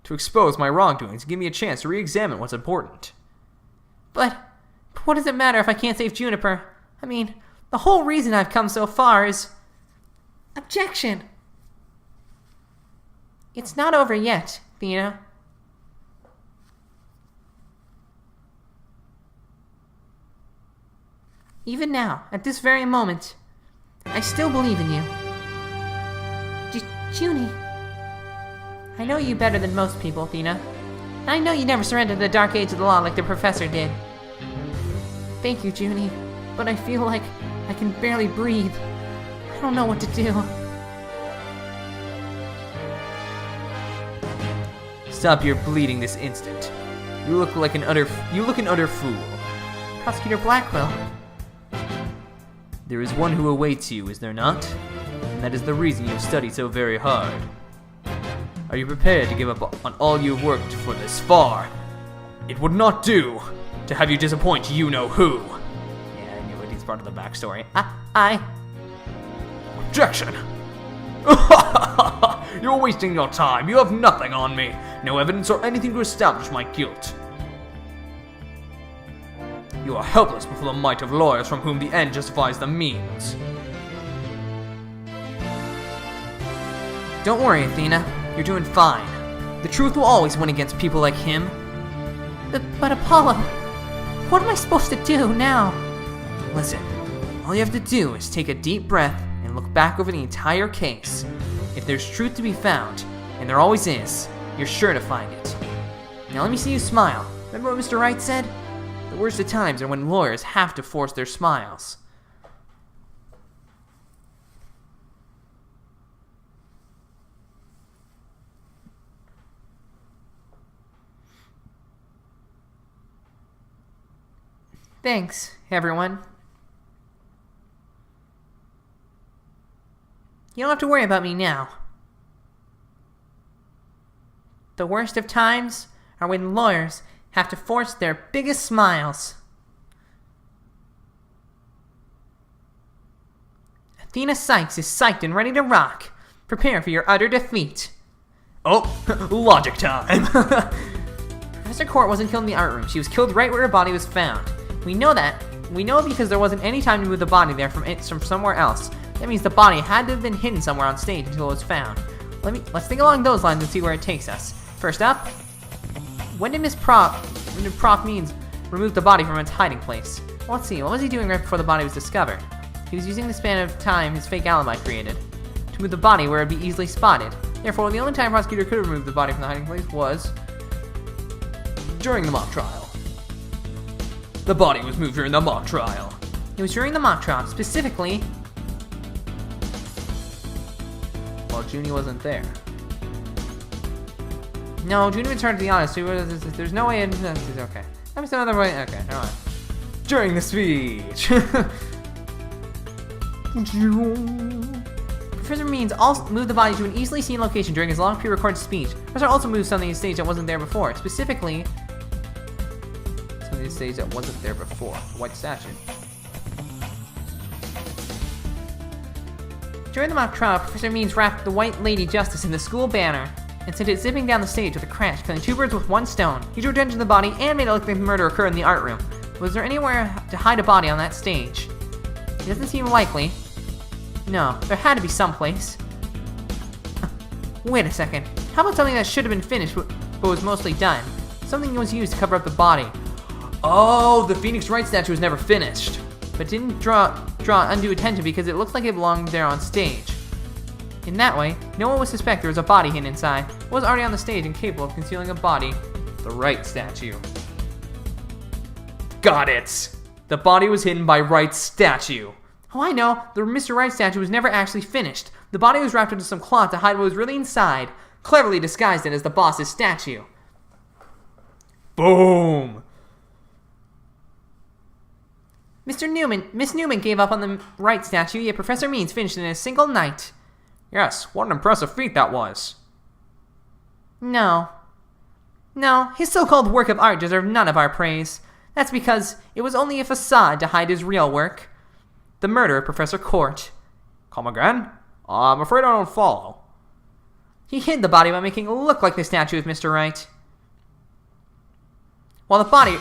to expose my wrongdoings and give me a chance to re-examine what's important. But what does it matter if I can't save Juniper? I mean, the whole reason I've come so far is... Objection! It's not over yet, Athena. Even now, at this very moment, I still believe in you. Junie. I know you better than most people, Athena. And I know you never surrendered to the dark age of the law like the professor did. Thank you, Junie. But I feel like I can barely breathe. I don't know what to do. Stop your bleeding this instant. You look an utter fool. Prosecutor Blackwell. There is one who awaits you, is there not? And that is the reason you have studied so very hard. Are you prepared to give up on all you have worked for this far? It would not do to have you disappoint you-know-who. Yeah, I knew it. He's part of the backstory. Objection! You're wasting your time. You have nothing on me. No evidence or anything to establish my guilt. You are helpless before the might of lawyers from whom the end justifies the means. Don't worry, Athena. You're doing fine. The truth will always win against people like him. But Apollo, what am I supposed to do now? Listen, all you have to do is take a deep breath and look back over the entire case. If there's truth to be found, and there always is, you're sure to find it. Now let me see you smile. Remember what Mr. Wright said? The worst of times are when lawyers have to force their smiles. Thanks, everyone. You don't have to worry about me now. The worst of times are when lawyers have to force their biggest smiles. Athena Sykes is psyched and ready to rock. Prepare for your utter defeat. Oh, logic time. Professor Court wasn't killed in the art room. She was killed right where her body was found. We know that. We know it because there wasn't any time to move the body there from somewhere else. That means the body had to have been hidden somewhere on stage until it was found. Let's think along those lines and see where it takes us. First up, when did Prof Means remove the body from its hiding place? Well, let's see, what was he doing right before the body was discovered? He was using the span of time his fake alibi created to move the body where it would be easily spotted. Therefore, the only time prosecutor could have removed the body from the hiding place was during the mock trial. The body was moved during the mock trial. It was during the mock trial, specifically while Junie wasn't there. No, Junie returned to the honest. There's no way. Okay. That was another way. Okay, never mind. During the speech. Professor Means also moved the body to an easily seen location during his long pre-recorded speech. Professor also moved something on stage that wasn't there before. Specifically, something on stage that wasn't there before. The white statue. During the mock trial, Professor Means wrapped the White Lady Justice in the school banner and sent it zipping down the stage with a crash, killing two birds with one stone. He drew attention to the body and made it look like the murder occurred in the art room. Was there anywhere to hide a body on that stage? It doesn't seem likely. No, there had to be someplace. Wait a second. How about something that should have been finished but was mostly done? Something was used to cover up the body. Oh, the Phoenix Wright statue was never finished. But didn't draw undue attention because it looks like it belonged there on stage. In that way, no one would suspect there was a body hidden inside. It was already on the stage and capable of concealing a body. The Wright statue. Got it! The body was hidden by Wright's statue. Oh, I know. The Mr. Wright statue was never actually finished. The body was wrapped into some cloth to hide what was really inside, cleverly disguised it as the boss's statue. Boom! Miss Newman gave up on the Wright statue, yet Professor Means finished it in a single night. Yes, what an impressive feat that was. No, his so-called work of art deserved none of our praise. That's because it was only a facade to hide his real work. The murder of Professor Court. Come again? I'm afraid I don't follow. He hid the body by making it look like the statue of Mr. Wright. While the body...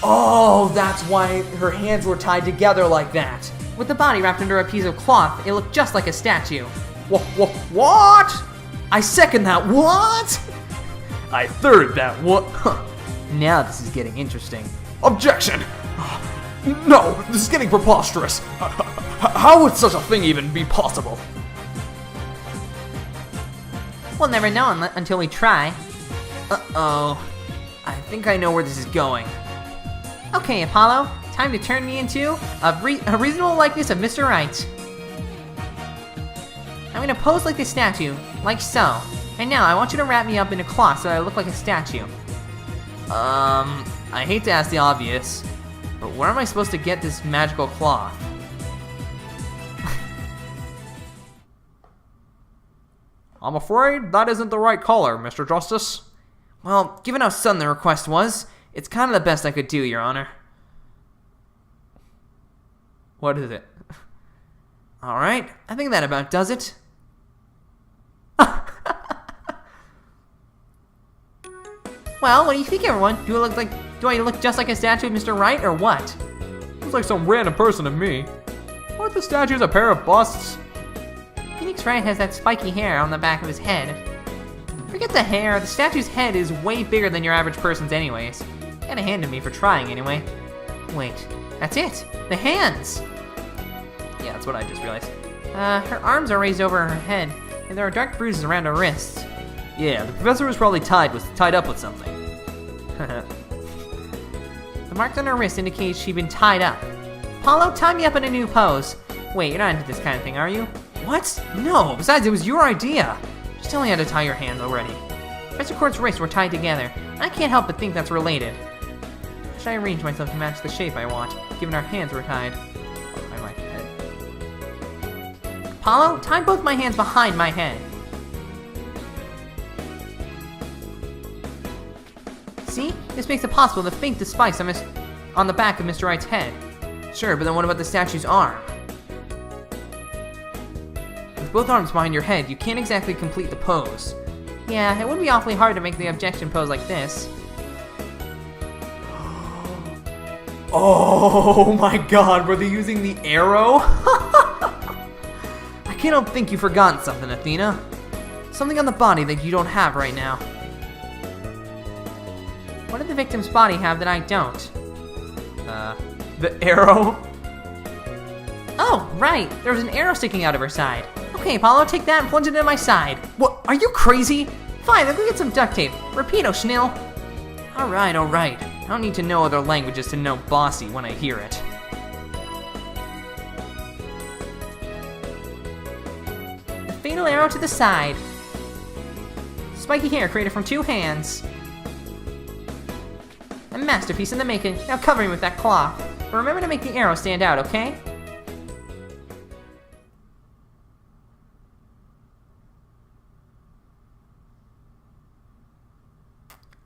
Oh, that's why her hands were tied together like that. With the body wrapped under a piece of cloth, it looked just like a statue. What? I second that. What? I third that. What? Now this is getting interesting. Objection! No, this is getting preposterous. How would such a thing even be possible? We'll never know until we try. Uh-oh. I think I know where this is going. Okay, Apollo, time to turn me into a reasonable likeness of Mr. Wright. I'm gonna pose like the statue, like so. And now I want you to wrap me up in a cloth so that I look like a statue. I hate to ask the obvious, but where am I supposed to get this magical cloth? I'm afraid that isn't the right color, Mr. Justice. Well, given how sudden the request was, it's kind of the best I could do, Your Honor. What is it? Alright, I think that about does it. Well, what do you think, everyone? Do I look just like a statue of Mr. Wright, or what? Looks like some random person to me. Aren't the statues a pair of busts? Phoenix Wright has that spiky hair on the back of his head. Forget the hair, the statue's head is way bigger than your average person's anyways. Got a hand to me for trying anyway. Wait, that's it! The hands! Yeah, that's what I just realized. Her arms are raised over her head, and there are dark bruises around her wrists. Yeah, the professor was probably tied up with something. The marks on her wrist indicate she'd been tied up. Apollo, tie me up in a new pose. Wait, you're not into this kind of thing, are you? What? No, besides it was your idea. Just tell me how to tie your hands already. Professor Court's wrists were tied together. I can't help but think that's related. How should I arrange myself to match the shape I want, given our hands were tied? Behind my head. Apollo, tie both my hands behind my head. See? This makes it possible to fake the spikes on the back of Mr. Wright's head. Sure, but then what about the statue's arm? With both arms behind your head, you can't exactly complete the pose. Yeah, it would be awfully hard to make the objection pose like this. Oh my god, were they using the arrow? I can't help think you've forgotten something, Athena. Something on the body that you don't have right now. What did the victim's body have that I don't? The arrow? Oh, right! There was an arrow sticking out of her side. Okay, Apollo, take that and plunge it into my side. What? Are you crazy? Fine, then go get some duct tape. Repeato, Schnell. Alright. I don't need to know other languages to know bossy when I hear it. The fatal arrow to the side. Spiky hair created from 2 hands. A masterpiece in the making. Now cover me with that cloth. But remember to make the arrow stand out, okay?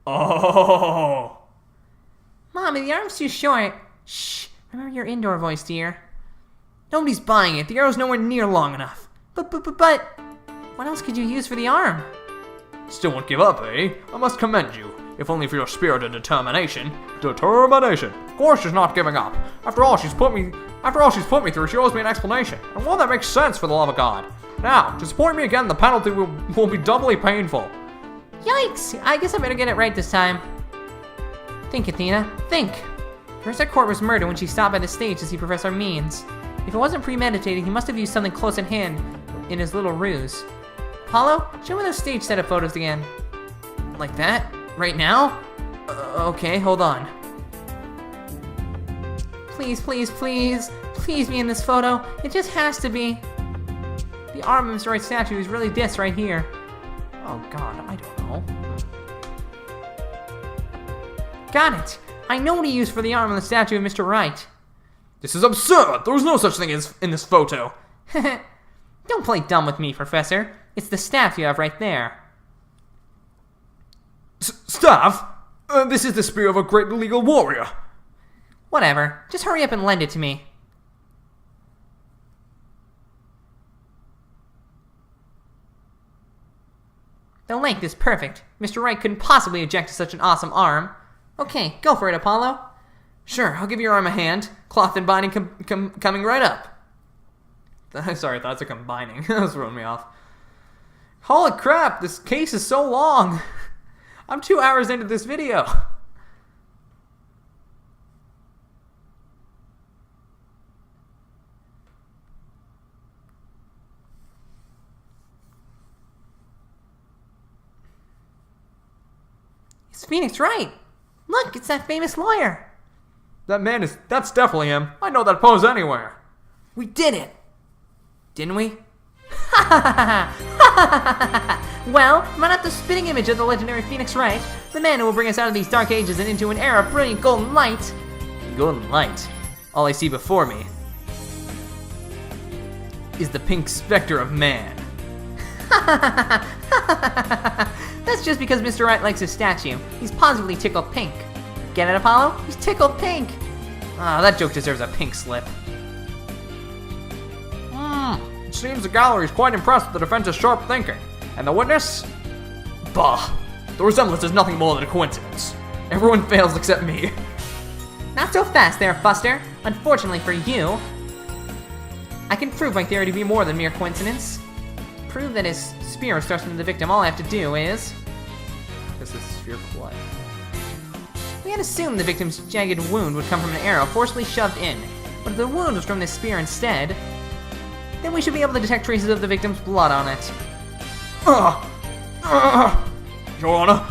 Oh! Mommy, the arm's too short. Shh, remember your indoor voice, dear. Nobody's buying it. The arrow's nowhere near long enough. But, what else could you use for the arm? Still won't give up, eh? I must commend you. If only for your spirit of determination. Determination. Of course she's not giving up. After all she's put me through, she owes me an explanation. And one that makes sense, for the love of God. Now, disappoint me again, the penalty will be doubly painful. Yikes! I guess I better get it right this time. Think, Athena. Think. Professor Court was murdered when she stopped by the stage to see Professor Means. If it wasn't premeditated, he must have used something close at hand in his little ruse. Apollo, show me those stage setup photos again. Like that? Right now? Okay, hold on. Please, please, please. Please be in this photo. It just has to be. The arm of Mr. Wright's statue is really this right here. Oh god, I don't know. Got it! I know what he used for the arm of the statue of Mr. Wright. This is absurd! There was no such thing as in this photo. Don't play dumb with me, Professor. It's the staff you have right there. Staff? This is the spear of a great legal warrior. Whatever. Just hurry up and lend it to me. The length is perfect. Mr. Wright couldn't possibly object to such an awesome arm. Okay, go for it, Apollo. Sure, I'll give your arm a hand. Cloth and binding coming right up. Sorry, thoughts are combining. That was throwing me off. Holy crap, this case is so long. I'm 2 hours into this video. It's Phoenix Wright. Look, it's that famous lawyer. That's definitely him. I know that pose anywhere. We did it. Didn't we? Well, run out the spitting image of the legendary Phoenix Wright, the man who will bring us out of these dark ages and into an era of brilliant golden light. Golden light. All I see before me is the pink specter of man. That's just because Mr. Wright likes his statue. He's positively tickled pink. Get it, Apollo? He's tickled pink. Ah, that joke deserves a pink slip. It seems the gallery is quite impressed with the defense's sharp thinking. And the witness? Bah. The resemblance is nothing more than a coincidence. Everyone fails except me. Not so fast there, Buster. Unfortunately for you, I can prove my theory to be more than mere coincidence. Prove that his spear was thrust into the victim. All I have to do is... This is spear what? We had assumed the victim's jagged wound would come from an arrow forcibly shoved in. But if the wound was from this spear instead, then we should be able to detect traces of the victim's blood on it. Your Honor,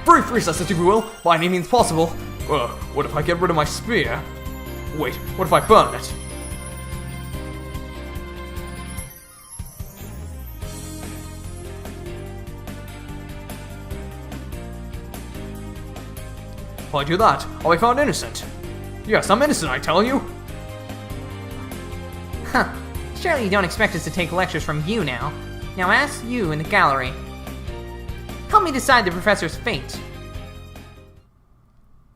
brief recess if you will, by any means possible. What if I get rid of my spear? Wait, what if I burn it? If I do that, I'll be found innocent. Yes, I'm innocent, I tell you. Huh. Surely you don't expect us to take lectures from you now. Now ask you in the gallery. Help me decide the professor's fate.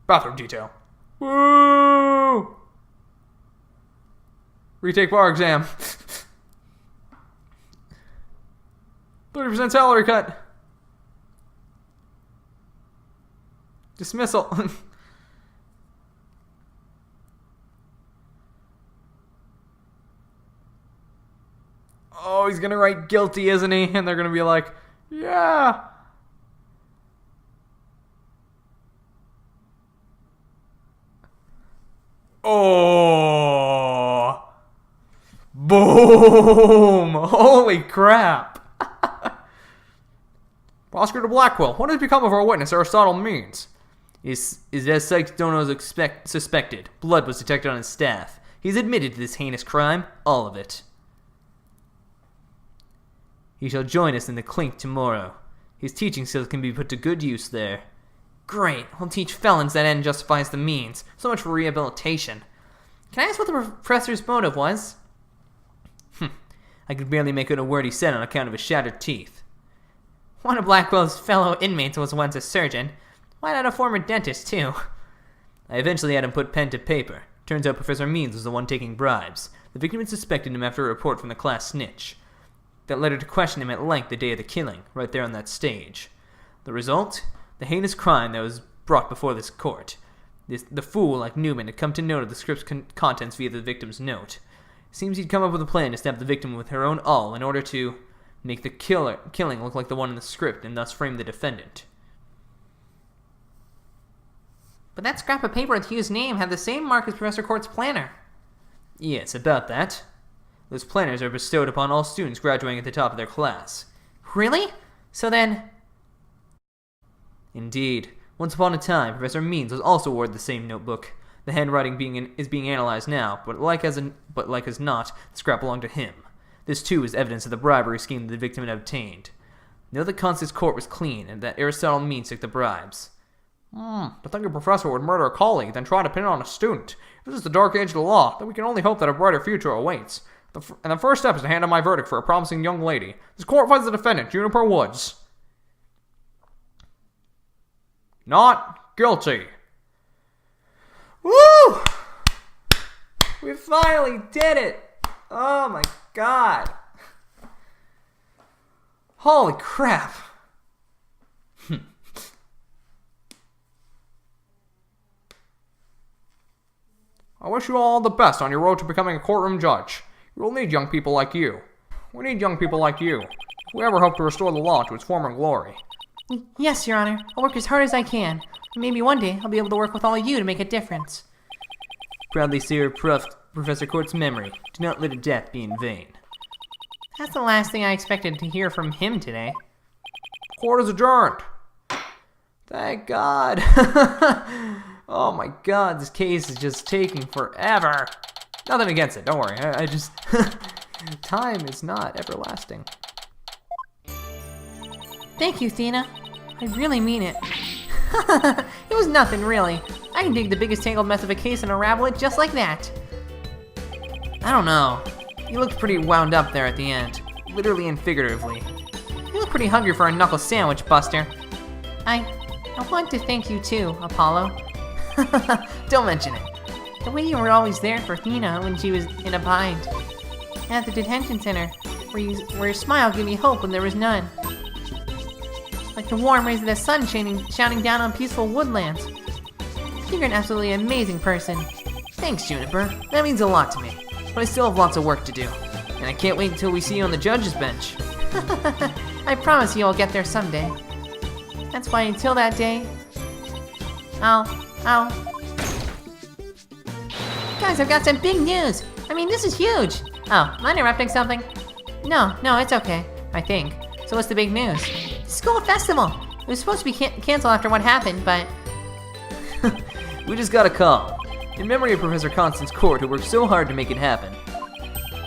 Bathroom detail. Woo! Retake bar exam. 30% salary cut. Dismissal. Oh, he's gonna write guilty, isn't he? And they're gonna be like, yeah. Oh. Boom. Holy crap. Prosecutor Blackwell, what has become of our witness, Aristotle Means? Is as Psychodonos suspected. Blood was detected on his staff. He's admitted to this heinous crime, all of it. He shall join us in the clink tomorrow. His teaching skills can be put to good use there. Great, we'll teach felons that end justifies the means. So much for rehabilitation. Can I ask what the professor's motive was? I could barely make out a word he said on account of his shattered teeth. One of Blackwell's fellow inmates was once a surgeon. Why not a former dentist, too? I eventually had him put pen to paper. Turns out Professor Means was the one taking bribes. The victim had suspected him after a report from the class snitch. That led her to question him at length the day of the killing, right there on that stage. The result? the heinous crime that was brought before this court. The fool, like Newman, had come to note of the script's contents via the victim's note. It seems he'd come up with a plan to stab the victim with her own awl in order to make the killing look like the one in the script and thus frame the defendant. But that scrap of paper with Hugh's name had the same mark as Professor Court's planner. Yes, about that. Those planners are bestowed upon all students graduating at the top of their class. Really? So then... Indeed. Once upon a time, Professor Means was also awarded the same notebook. The handwriting is being analyzed now, but like as not, the scrap belonged to him. This too is evidence of the bribery scheme that the victim had obtained. Know that Constance Court was clean, and that Aristotle Means took the bribes. To think a professor would murder a colleague, then try to pin it on a student. This is the dark age of the law, then we can only hope that a brighter future awaits. And the first step is to hand in my verdict for a promising young lady. This court finds the defendant, Juniper Woods, not guilty. Woo! We finally did it! Oh my god. Holy crap. I wish you all the best on your road to becoming a courtroom judge. You will need young people like you. We need young people like you, if we ever hope to restore the law to its former glory. Yes, Your Honor. I'll work as hard as I can. Maybe one day I'll be able to work with all of you to make a difference. Proudly sear Professor Court's memory. Do not let a death be in vain. That's the last thing I expected to hear from him today. Court is adjourned. Thank God. Oh my god, this case is just taking forever. Nothing against it, don't worry. I just... Time is not everlasting. Thank you, Thena. I really mean it. It was nothing, really. I can dig the biggest tangled mess of a case and unravel it just like that. I don't know. You looked pretty wound up there at the end. Literally and figuratively. You look pretty hungry for a knuckle sandwich, Buster. I want to thank you too, Apollo. Don't mention it. The way you were always there for Thena when she was in a bind. And at the detention center, where your smile gave me hope when there was none. Like the warm rays of the sun shining down on peaceful woodlands. You're an absolutely amazing person. Thanks, Juniper. That means a lot to me. But I still have lots of work to do. And I can't wait until we see you on the judge's bench. I promise you I'll get there someday. That's why until that day, I'll... Guys, I've got some big news. I mean, this is huge. Oh, am I interrupting something? No, it's okay, I think. So what's the big news? School festival. It was supposed to be canceled after what happened, but... We just got a call. In memory of Professor Constance Court, who worked so hard to make it happen.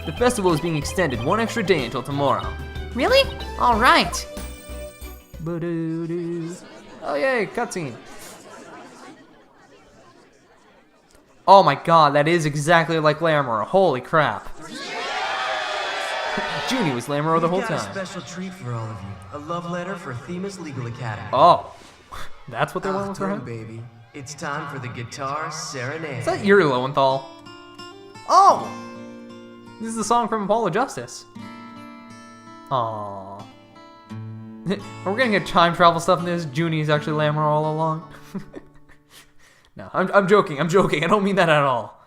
The festival is being extended one extra day until tomorrow. Really? All right. Oh yay, cutscene. Oh my god, that is exactly like Lamero. Holy crap. Junie was Lamero the whole time. We've got a special treat for all of you. A love letter for Themis Legal Academy. Oh, that's what they're going for him? Baby. It's time for the guitar serenade. Is that Yuri Lowenthal? Oh! This is the song from Apollo Justice. Aww. Are we gonna get time travel stuff in this? Junie is actually Lamero all along? No, I'm joking. I don't mean that at all.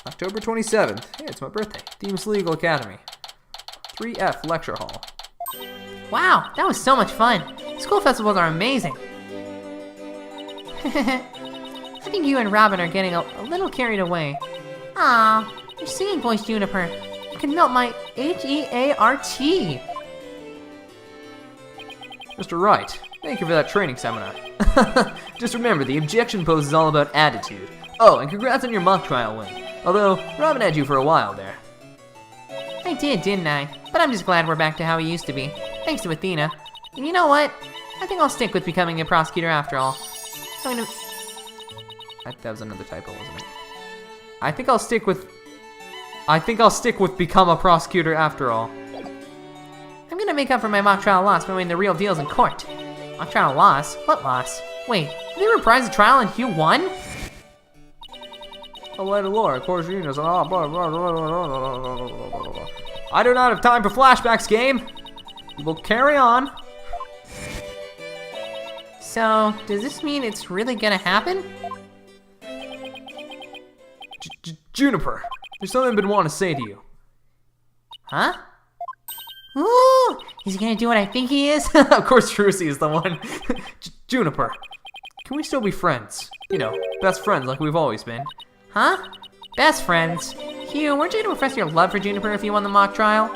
October 27th. Hey, it's my birthday. Themis Legal Academy. 3F Lecture Hall. Wow, that was so much fun. School festivals are amazing. I think you and Robin are getting a little carried away. Ah, your singing voice, Juniper. You can melt my H-E-A-R-T. Mr. Wright, thank you for that training seminar. Just remember, the objection pose is all about attitude. Oh, and congrats on your mock trial win. Although, Robin had you for a while there. I did, didn't I? But I'm just glad we're back to how we used to be. Thanks to Athena. And you know what? I think I'll stick with becoming a prosecutor after all. That was another typo, wasn't it? I think I'll stick with become a prosecutor after all. I'm gonna make up for my mock trial loss by winning the real deals in court. Mock trial loss? What loss? Wait, did they reprise the trial and Hugh won? Oh, Lady Laura, of course, you know, I do not have time for flashbacks, game. We'll carry on. So, does this mean it's really gonna happen? Juniper, there's something I've been wanting to say to you. Huh? Ooh! Is he gonna do what I think he is? Of course Trucy is the one. Juniper, can we still be friends? You know, best friends like we've always been. Huh? Best friends? Hugh, weren't you gonna profess your love for Juniper if you won the mock trial?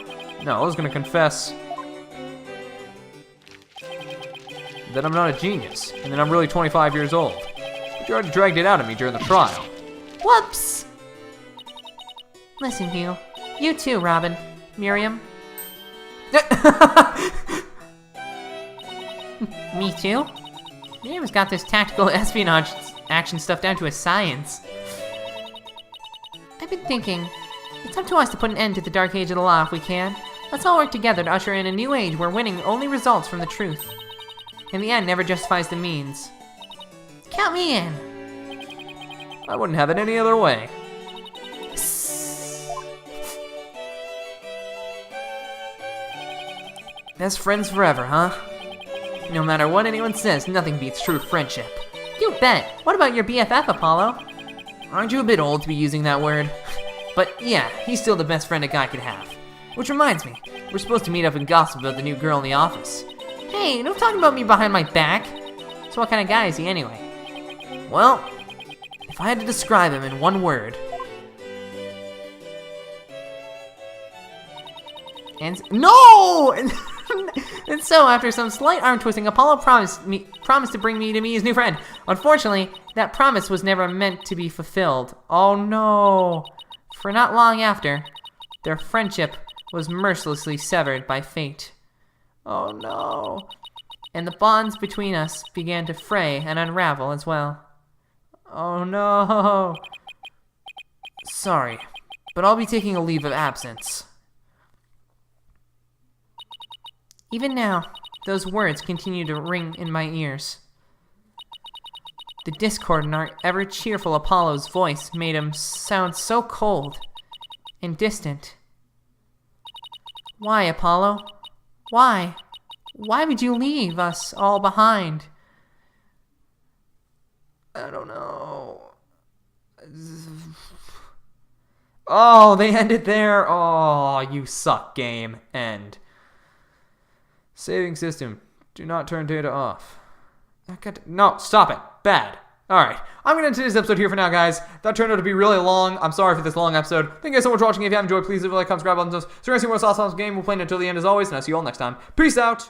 No, I was gonna confess that I'm not a genius, and that I'm really 25 years old. But you already dragged it out of me during the trial. Whoops! Listen, Hugh. You too, Robin. Miriam. Me too? Miriam's got this tactical espionage action stuff down to a science. I've been thinking, it's up to us to put an end to the dark age of the law if we can. Let's all work together to usher in a new age where winning only results from the truth. And the end never justifies the means. Count me in. I wouldn't have it any other way. Best friends forever, huh? No matter what anyone says, nothing beats true friendship. You bet! What about your BFF, Apollo? Aren't you a bit old to be using that word? But yeah, he's still the best friend a guy could have. Which reminds me, we're supposed to meet up and gossip about the new girl in the office. Hey, no talking about me behind my back. So what kind of guy is he anyway? Well, if I had to describe him in one word... No! And so, after some slight arm twisting, Apollo promised to bring me to meet his new friend. Unfortunately, that promise was never meant to be fulfilled. Oh no! For not long after, their friendship was mercilessly severed by fate. Oh no! And the bonds between us began to fray and unravel as well. Oh no! Sorry, but I'll be taking a leave of absence. Even now, those words continue to ring in my ears. The discord in our ever-cheerful Apollo's voice made him sound so cold and distant. Why, Apollo? Why? Why would you leave us all behind? I don't know. Oh, they ended there. Oh, you suck, game. End. Saving system. Do not turn data off. No, stop it. Bad. Alright, I'm going to end today's episode here for now, guys. That turned out to be really long. I'm sorry for this long episode. Thank you guys so much for watching. If you have enjoyed, please leave a like, comment, subscribe, button. So you're going to see more awesome game. We'll play it until the end as always, and I'll see you all next time. Peace out.